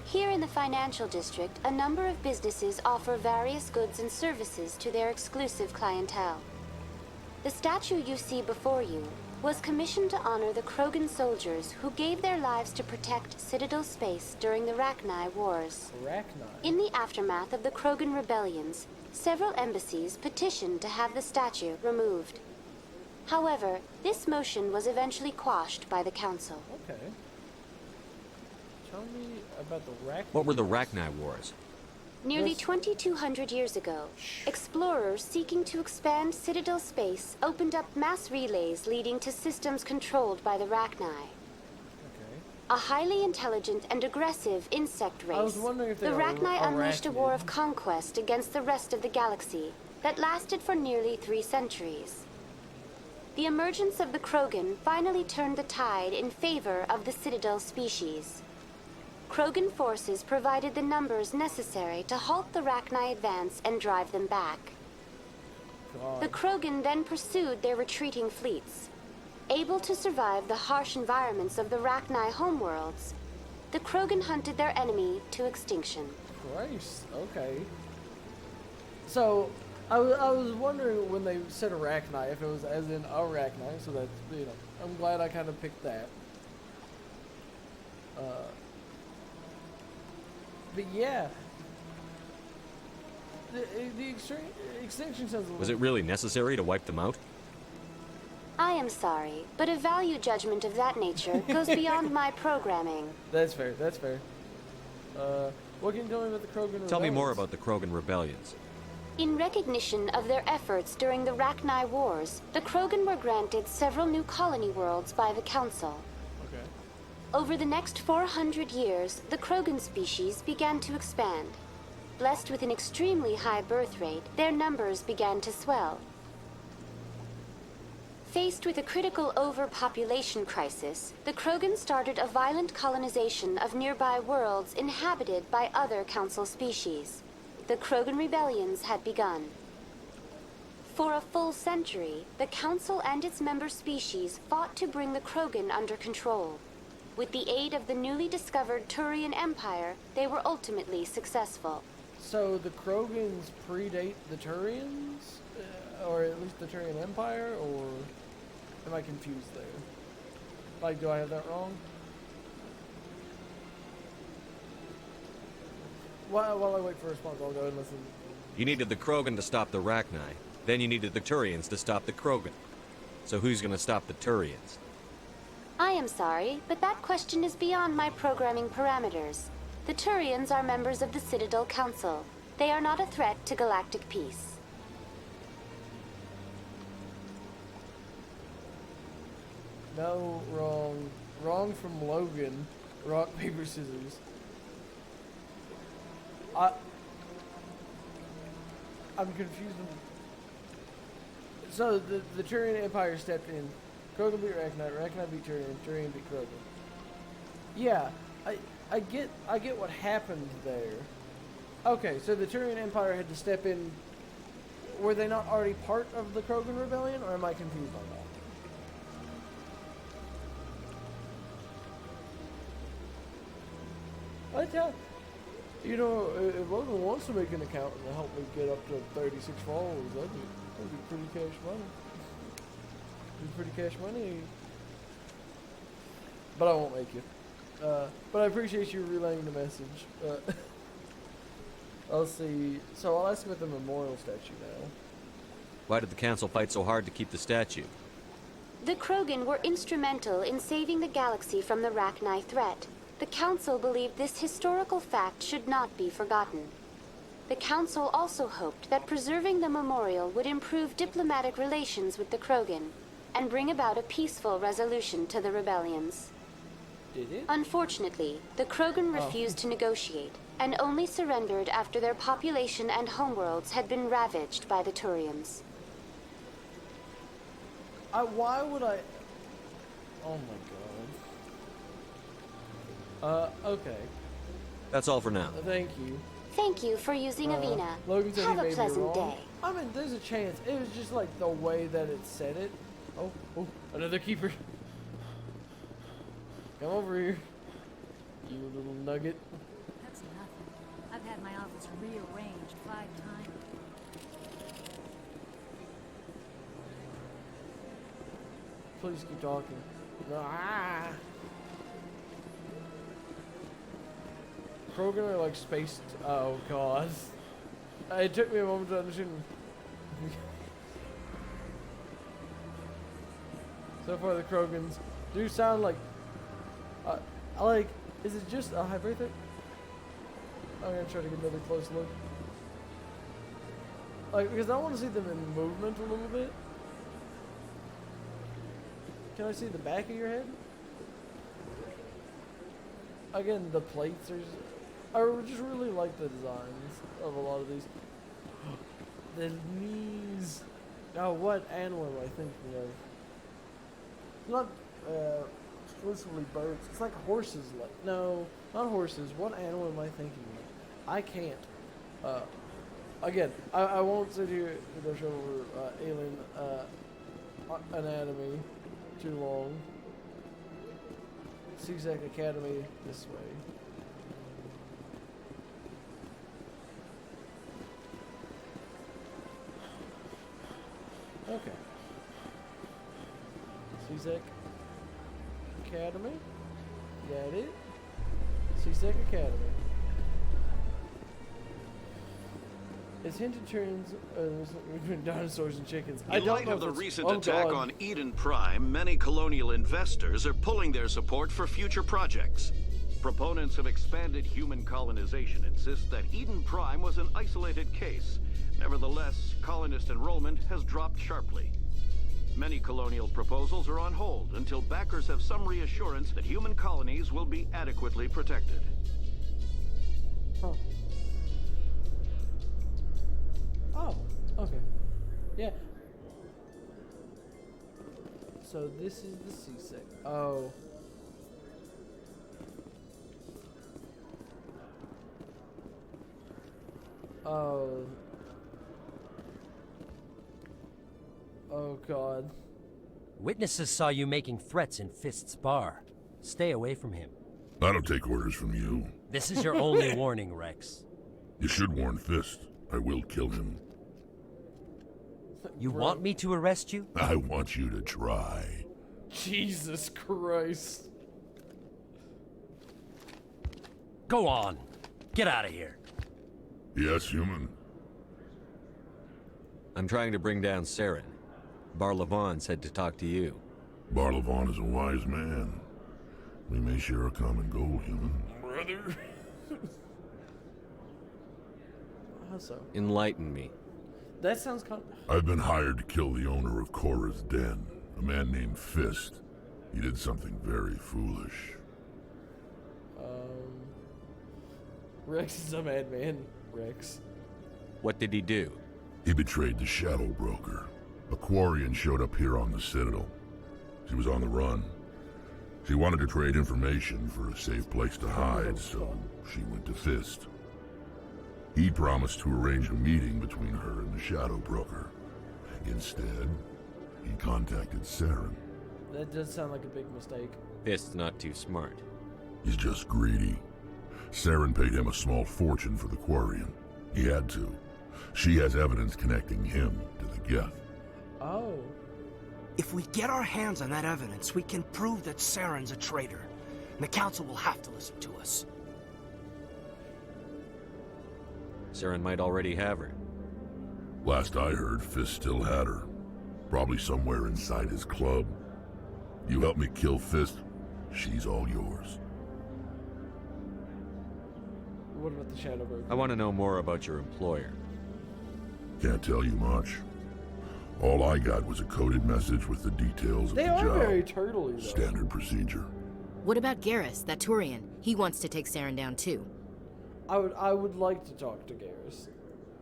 Here in the financial district, a number of businesses offer various goods and services to their exclusive clientele. The statue you see before you was commissioned to honor the Krogan soldiers who gave their lives to protect Citadel space during the Rachni Wars. In the aftermath of the Krogan rebellions, several embassies petitioned to have the statue removed. However, this motion was eventually quashed by the Council. Okay. Tell me about the Rachni. What were the Rachni Wars? Nearly 2,200 years ago, explorers seeking to expand Citadel space opened up mass relays leading to systems controlled by the Rachni. A highly intelligent and aggressive insect race, I was wondering if they the were Rachni unleashed a war arachnid. of conquest against the rest of the galaxy that lasted for nearly 3 centuries. The emergence of the Krogan finally turned the tide in favor of the Citadel species. Krogan forces provided the numbers necessary to halt the Rachni advance and drive them back. The Krogan then pursued their retreating fleets. Able to survive the harsh environments of the Rachni homeworlds, the Krogan hunted their enemy to extinction. Christ, okay. So, I was wondering when they said Arachni, if it was as in Arachni, so that's, you know, I'm glad I kind of picked that. But yeah, the extinction sounds a little... Was it really necessary to wipe them out? I am sorry, but a value judgment of that nature goes beyond my programming. That's fair, that's fair. What can you tell me about the Krogan Tell me more rebellions? about the Krogan rebellions. In recognition of their efforts during the Rachni Wars, the Krogan were granted several new colony worlds by the Council. Okay. Over the next 400 years, the Krogan species began to expand. Blessed with an extremely high birth rate, their numbers began to swell. Faced with a critical overpopulation crisis, the Krogan started a violent colonization of nearby worlds inhabited by other Council species. The Krogan rebellions had begun. For a full century, the Council and its member species fought to bring the Krogan under control. With the aid of the newly discovered Turian Empire, they were ultimately successful. So the Krogans predate the Turians? Or at least the Turian Empire? Or am I confused there? Like, do I have that wrong? While I wait for a response, I'll go and listen. You needed the Krogan to stop the Rachni. Then you needed the Turians to stop the Krogan. So who's gonna stop the Turians? I am sorry, but that question is beyond my programming parameters. The Turians are members of the Citadel Council. They are not a threat to galactic peace. No, wrong. Wrong from Logan. Rock, paper, scissors. I'm confused. So the Turian Empire stepped in. Krogan beat Rachni. Rachni beat Turian. Turian beat Krogan. Yeah, I get what happened there. Okay, so the Turian Empire had to step in. Were they not already part of the Krogan Rebellion, or am I confused on that? I tell you know, if Logan wants to make an account and help me get up to 36 followers, that'd be pretty cash money. Be pretty cash money. But I won't make it. But I appreciate you relaying the message. I'll see. So I'll ask about the memorial statue now. Why did the council fight so hard to keep the statue? The Krogan were instrumental in saving the galaxy from the Rachni threat. The Council believed this historical fact should not be forgotten. The Council also hoped that preserving the memorial would improve diplomatic relations with the Krogan and bring about a peaceful resolution to the rebellions. Did it? Unfortunately, the Krogan refused to negotiate and only surrendered after their population and homeworlds had been ravaged by the Turians. Why would I... Oh my god. Okay. That's all for now. Thank you. Thank you for using Avina. Logan said Have he a may pleasant be wrong. day. I mean, there's a chance. It was just like the way that it said it. Oh, another keeper. Come over here, you little nugget. That's nothing. I've had my office rearranged 5 times. Please keep talking. Ah. Krogan are like spaced. Oh god. It took me a moment to understand. So far, the Krogans do sound like. I like. Is it just a high birthday? I'm gonna try to get another close look. Like, because I want to see them in movement a little bit. Can I see the back of your head? Again, the plates are. I just really like the designs of a lot of these. The knees. Oh, what animal am I thinking of? Not exclusively birds. It's like horses. Like no, not horses. What animal am I thinking of? I can't. Again, I won't sit here and go over alien anatomy too long. CZAC Academy this way. Okay. CZAC Academy. Got it. CZAC Academy. It's hinted turns between dinosaurs and chickens. In light of the recent attack on Eden Prime, many colonial investors are pulling their support for future projects. Proponents of expanded human colonization insist that Eden Prime was an isolated case. Nevertheless, colonist enrollment has dropped sharply. Many colonial proposals are on hold until backers have some reassurance that human colonies will be adequately protected. Huh. Oh, okay. Yeah. So this is the CSEC. Oh. Oh. Oh, God. Witnesses saw you making threats in Fist's bar. Stay away from him. I don't take orders from you. This is your only warning, Rex. You should warn Fist. I will kill him. You want me to arrest you? I want you to try. Jesus Christ. Go on. Get out of here. Yes, human. I'm trying to bring down Saren. Barlavon said to talk to you. Barlavon is a wise man. We may share a common goal, human. Brother. How so? Enlighten me. That sounds kind I've been hired to kill the owner of Korra's Den, a man named Fist. He did something very foolish. Rex is a madman. Rex. What did he do? He betrayed the Shadow Broker. A Quarian showed up here on the Citadel. She was on the run. She wanted to trade information for a safe place to hide, so she went to Fist. He promised to arrange a meeting between her and the Shadow Broker. Instead, he contacted Saren. That does sound like a big mistake. Fist's not too smart. He's just greedy. Saren paid him a small fortune for the Quarian. He had to. She has evidence connecting him to the Geth. Oh. If we get our hands on that evidence, we can prove that Saren's a traitor. And the Council will have to listen to us. Saren might already have her. Last I heard, Fist still had her. Probably somewhere inside his club. You help me kill Fist, she's all yours. What about the Shadow Broker? I want to know more about your employer. Can't tell you much. All I got was a coded message with the details of the job. They are very turtly, though. Standard procedure. What about Garrus, that Turian? He wants to take Saren down too. I would like to talk to Garrus.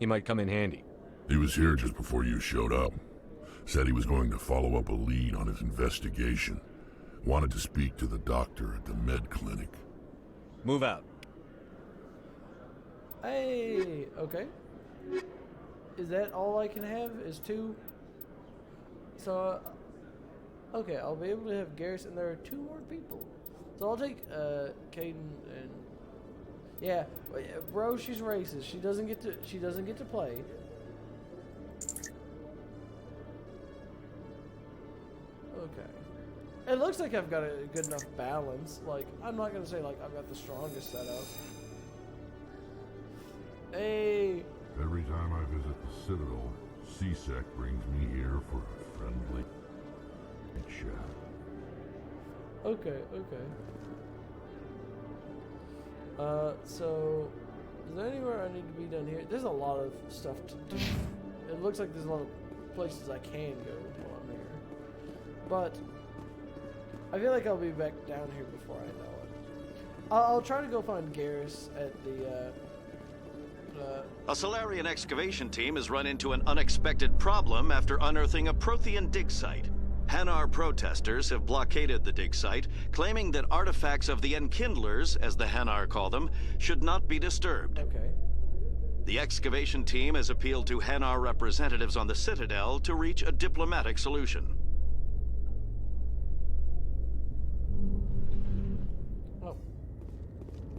He might come in handy. He was here just before you showed up. Said he was going to follow up a lead on his investigation. Wanted to speak to the doctor at the med clinic. Move out. Hey, okay. Is that all I can have? Is 2? So, okay, I'll be able to have Garrus, and there are 2 more people. So I'll take Caden and yeah, bro, she's racist. She doesn't get to play. Okay. It looks like I've got a good enough balance. Like, I'm not gonna say like I've got the strongest setup. Hey. Every time I visit the Citadel, CSEC brings me here for a friendly chat. Okay, okay. So, is there anywhere I need to be done here? There's a lot of stuff to do. It looks like there's a lot of places I can go while I'm here. But, I feel like I'll be back down here before I know it. I'll try to go find Garrus at the, A Solarian excavation team has run into an unexpected problem after unearthing a Prothean dig site. Hanar protesters have blockaded the dig site, claiming that artifacts of the Enkindlers, as the Hanar call them, should not be disturbed. Okay. The excavation team has appealed to Hanar representatives on the Citadel to reach a diplomatic solution.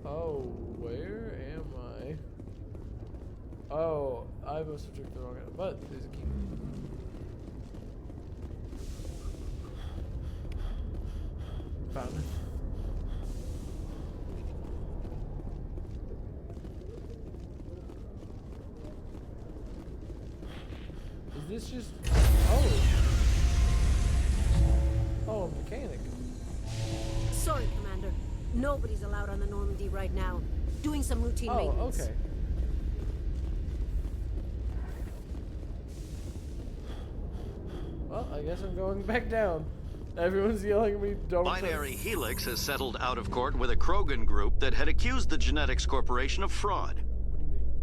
Oh, where am I? Oh, I must have took the wrong end, but there's a key. Found it. Is this just... Oh, mechanic. Sorry, Commander. Nobody's allowed on the Normandy right now. Doing some routine maintenance. Okay. Well, I guess I'm going back down. Everyone's yelling at me, don't... Binary Helix has settled out of court with a Krogan group that had accused the Genetics Corporation of fraud.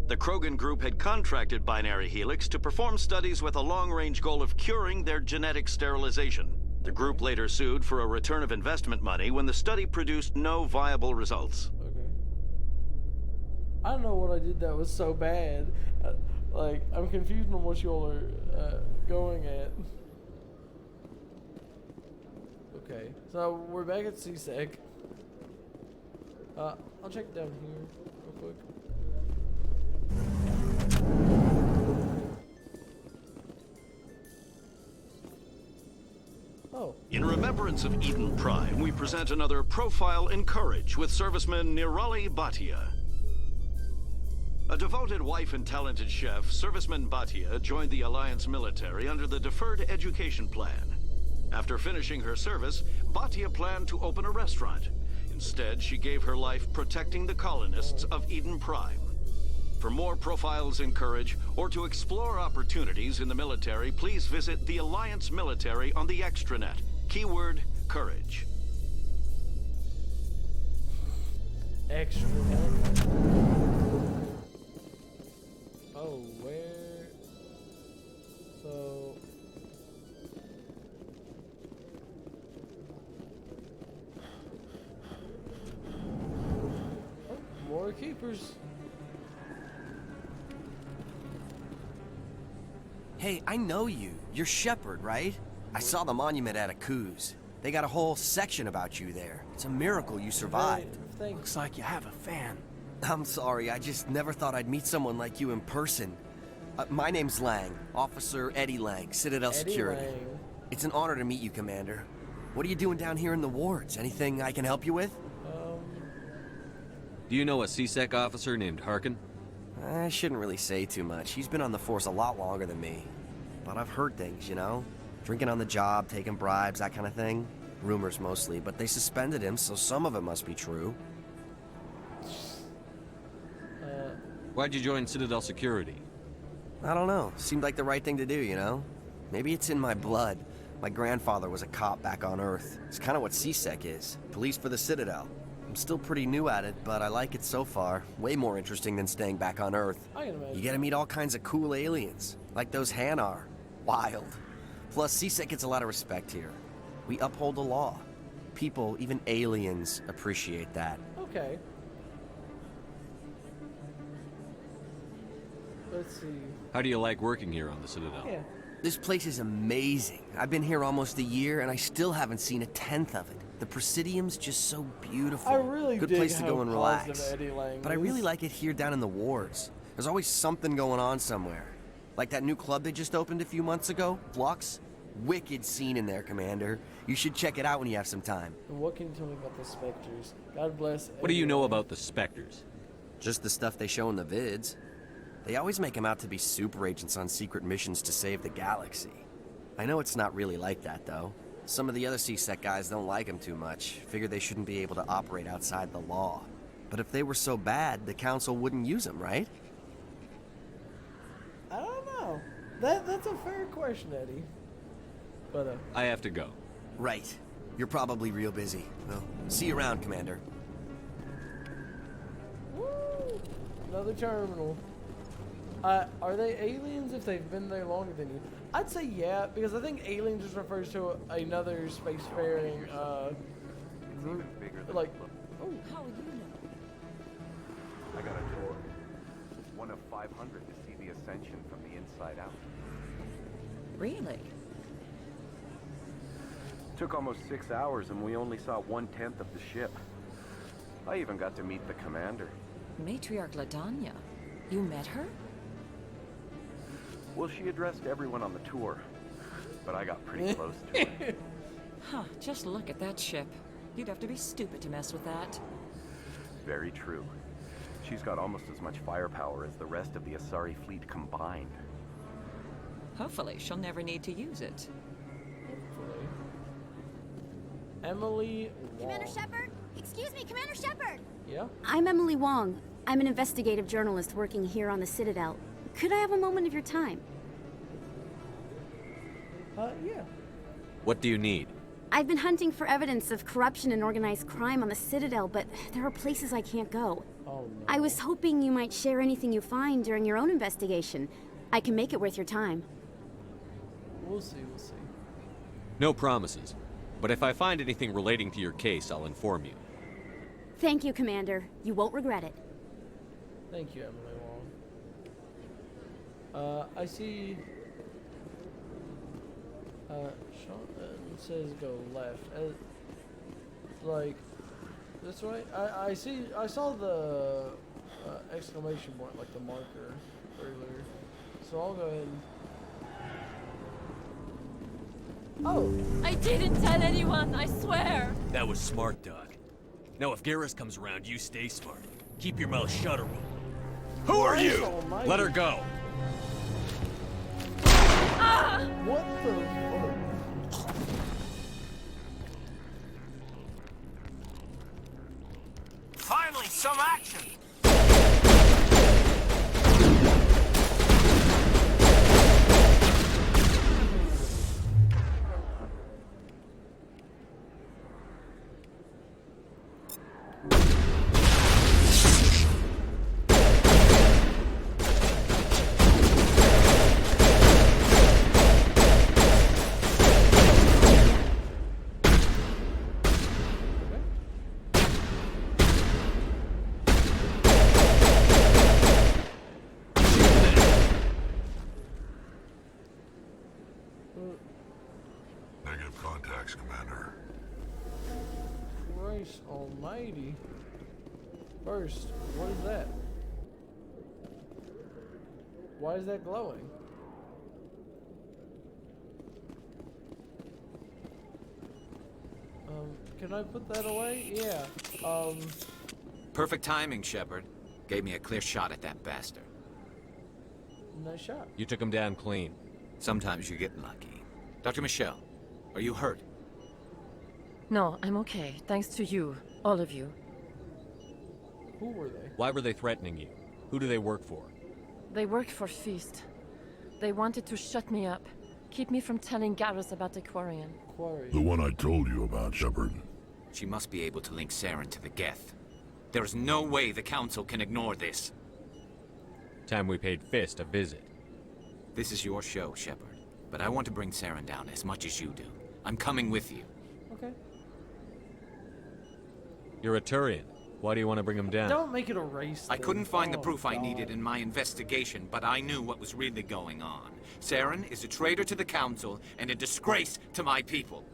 The Krogan group had contracted Binary Helix to perform studies with a long-range goal of curing their genetic sterilization. The group later sued for a return of investment money when the study produced no viable results. Okay. I don't know what I did that was so bad. Like, I'm confused on what y'all are going at. Okay, so we're back at CSEC. I'll check down here real quick. Oh. In remembrance of Eden Prime, we present another Profile in Courage with serviceman Nirali Bhatia. A devoted wife and talented chef, serviceman Bhatia joined the Alliance military under the Deferred Education Plan. After finishing her service, Bhatia planned to open a restaurant. Instead, she gave her life protecting the colonists of Eden Prime. For more Profiles in Courage, or to explore opportunities in the military, please visit the Alliance Military on the extranet. Keyword, courage. Extra help. Oh, where? So... Oh, more keepers. Hey, I know you. You're Shepard, right? I saw the monument at Akuz. They got a whole section about you there. It's a miracle you survived. Looks like you have a fan. I'm sorry, I just never thought I'd meet someone like you in person. My name's Lang, Officer Eddie Lang, Citadel Security. Lang. It's an honor to meet you, Commander. What are you doing down here in the wards? Anything I can help you with? Do you know a CSEC officer named Harkin? I shouldn't really say too much. He's been on the force a lot longer than me. But I've heard things, you know? Drinking on the job, taking bribes, that kind of thing. Rumors mostly, but they suspended him, so some of it must be true. Why'd you join Citadel Security? I don't know. Seemed like the right thing to do, you know? Maybe it's in my blood. My grandfather was a cop back on Earth. It's kind of what CSEC is. Police for the Citadel. I'm still pretty new at it, but I like it so far. Way more interesting than staying back on Earth. You get to meet all kinds of cool aliens, like those Hanar. Wild. Plus, CSEC gets a lot of respect here. We uphold the law. People, even aliens, appreciate that. Okay. Let's see. How do you like working here on the Citadel? Yeah. This place is amazing. I've been here almost a year, and I still haven't seen a tenth of it. The Presidium's just so beautiful. I really Good dig place to how go and positive relax. Eddie Lang But I is. really like it here down in the wards. There's always something going on somewhere. Like that new club they just opened a few months ago, Flux. Wicked scene in there, Commander. You should check it out when you have some time. And what can you tell me about the Specters? God bless. What do you know about the Specters? Just the stuff they show in the vids. They always make them out to be super agents on secret missions to save the galaxy. I know it's not really like that, though. Some of the other CSEC guys don't like them too much. Figure they shouldn't be able to operate outside the law. But if they were so bad, the Council wouldn't use them, right? I don't know. That's a fair question, Eddie. But I have to go. Right. You're probably real busy. Well, see you around, Commander. Woo! Another terminal. Are they aliens if they've been there longer than you? I'd say yeah, because I think alien just refers to another spacefaring group. Like, oh. How would you know? I got a tour. One of 500 to see the Ascension from the inside out. Really? Took almost 6 hours and we only saw 1/10 of the ship. I even got to meet the commander. Matriarch Ladanya. You met her? Well, she addressed everyone on the tour, but I got pretty close to her. Huh, just look at that ship. You'd have to be stupid to mess with that. Very true. She's got almost as much firepower as the rest of the Asari fleet combined. Hopefully, she'll never need to use it. Emily Wong. Commander Shepard? Excuse me, Commander Shepard! Yeah? I'm Emily Wong. I'm an investigative journalist working here on the Citadel. Could I have a moment of your time? Yeah. What do you need? I've been hunting for evidence of corruption and organized crime on the Citadel, but there are places I can't go. Oh, no. I was hoping you might share anything you find during your own investigation. I can make it worth your time. We'll see, we'll see. No promises. But if I find anything relating to your case, I'll inform you. Thank you, Commander. You won't regret it. Thank you, Emily Wong. I see... Sean says go left. Like, this way? I saw the exclamation point, like the marker earlier. So I'll go ahead and... Oh! I didn't tell anyone, I swear! That was smart, Doc. Now if Garrus comes around, you stay smart. Keep your mouth shut or we'll... Who are you? Let her go! Ah! What the fuck? Finally, some action! almighty. First, what is that? Why is that glowing? Can I put that away? Yeah. Perfect timing, Shepard. Gave me a clear shot at that bastard. Nice shot. You took him down clean. Sometimes you get lucky. Dr. Michelle, are you hurt? No, I'm okay. Thanks to you. All of you. Who were they? Why were they threatening you? Who do they work for? They worked for Feast. They wanted to shut me up. Keep me from telling Garrus about the Quarian. The one I told you about, Shepard. She must be able to link Saren to the Geth. There is no way the Council can ignore this. Time we paid Fist a visit. This is your show, Shepard. But I want to bring Saren down as much as you do. I'm coming with you. Okay. You're a Turian. Why do you want to bring him down? Don't make it a race I thing. couldn't find the Oh, proof I God. needed in my investigation, but I knew what was really going on. Saren is a traitor to the Council and a disgrace to my people.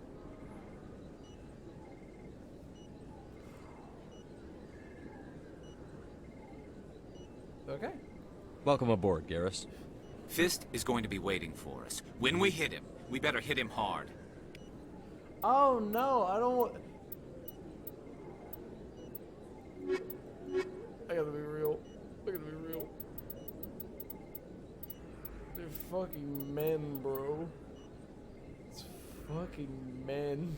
Okay. Welcome aboard, Garrus. Fist is going to be waiting for us. When we hit him, we better hit him hard. Oh no, I don't want. I gotta be real. I gotta be real. They're fucking men, bro. It's fucking men.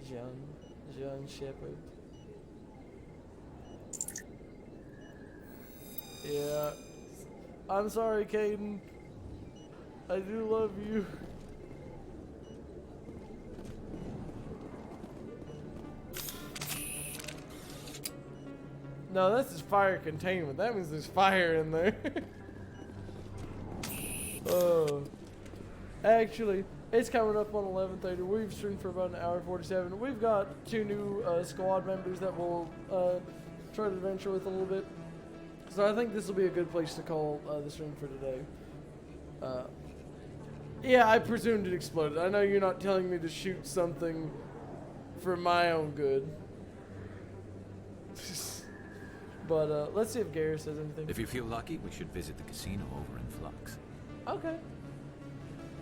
John Shepard. Yeah. I'm sorry, Caden. I do love you. No, this is fire containment. That means there's fire in there. Actually, it's coming up on 11:30. We've streamed for about an hour 47. We've got 2 new squad members that we'll try to adventure with a little bit. So I think this will be a good place to call the stream for today. Yeah, I presumed it exploded. I know you're not telling me to shoot something for my own good. But let's see if Garrus says anything. If you feel lucky, we should visit the casino over in Flux. Okay.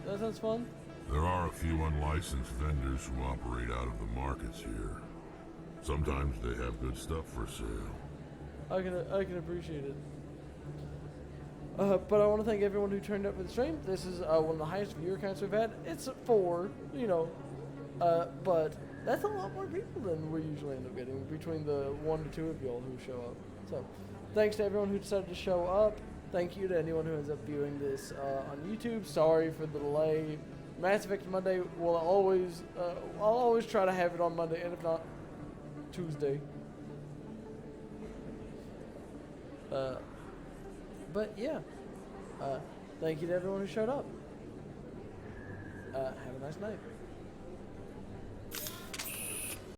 That sounds fun. There are a few unlicensed vendors who operate out of the markets here. Sometimes they have good stuff for sale. I can appreciate it. But I want to thank everyone who turned up for the stream. This is one of the highest viewer counts we've had. It's 4, you know, but that's a lot more people than we usually end up getting between the 1 to 2 of y'all who show up. So, thanks to everyone who decided to show up. Thank you to anyone who ends up viewing this on YouTube. Sorry for the delay. Mass Effect Monday will always, I'll always try to have it on Monday, and if not, Tuesday. But yeah, thank you to everyone who showed up. Have a nice night.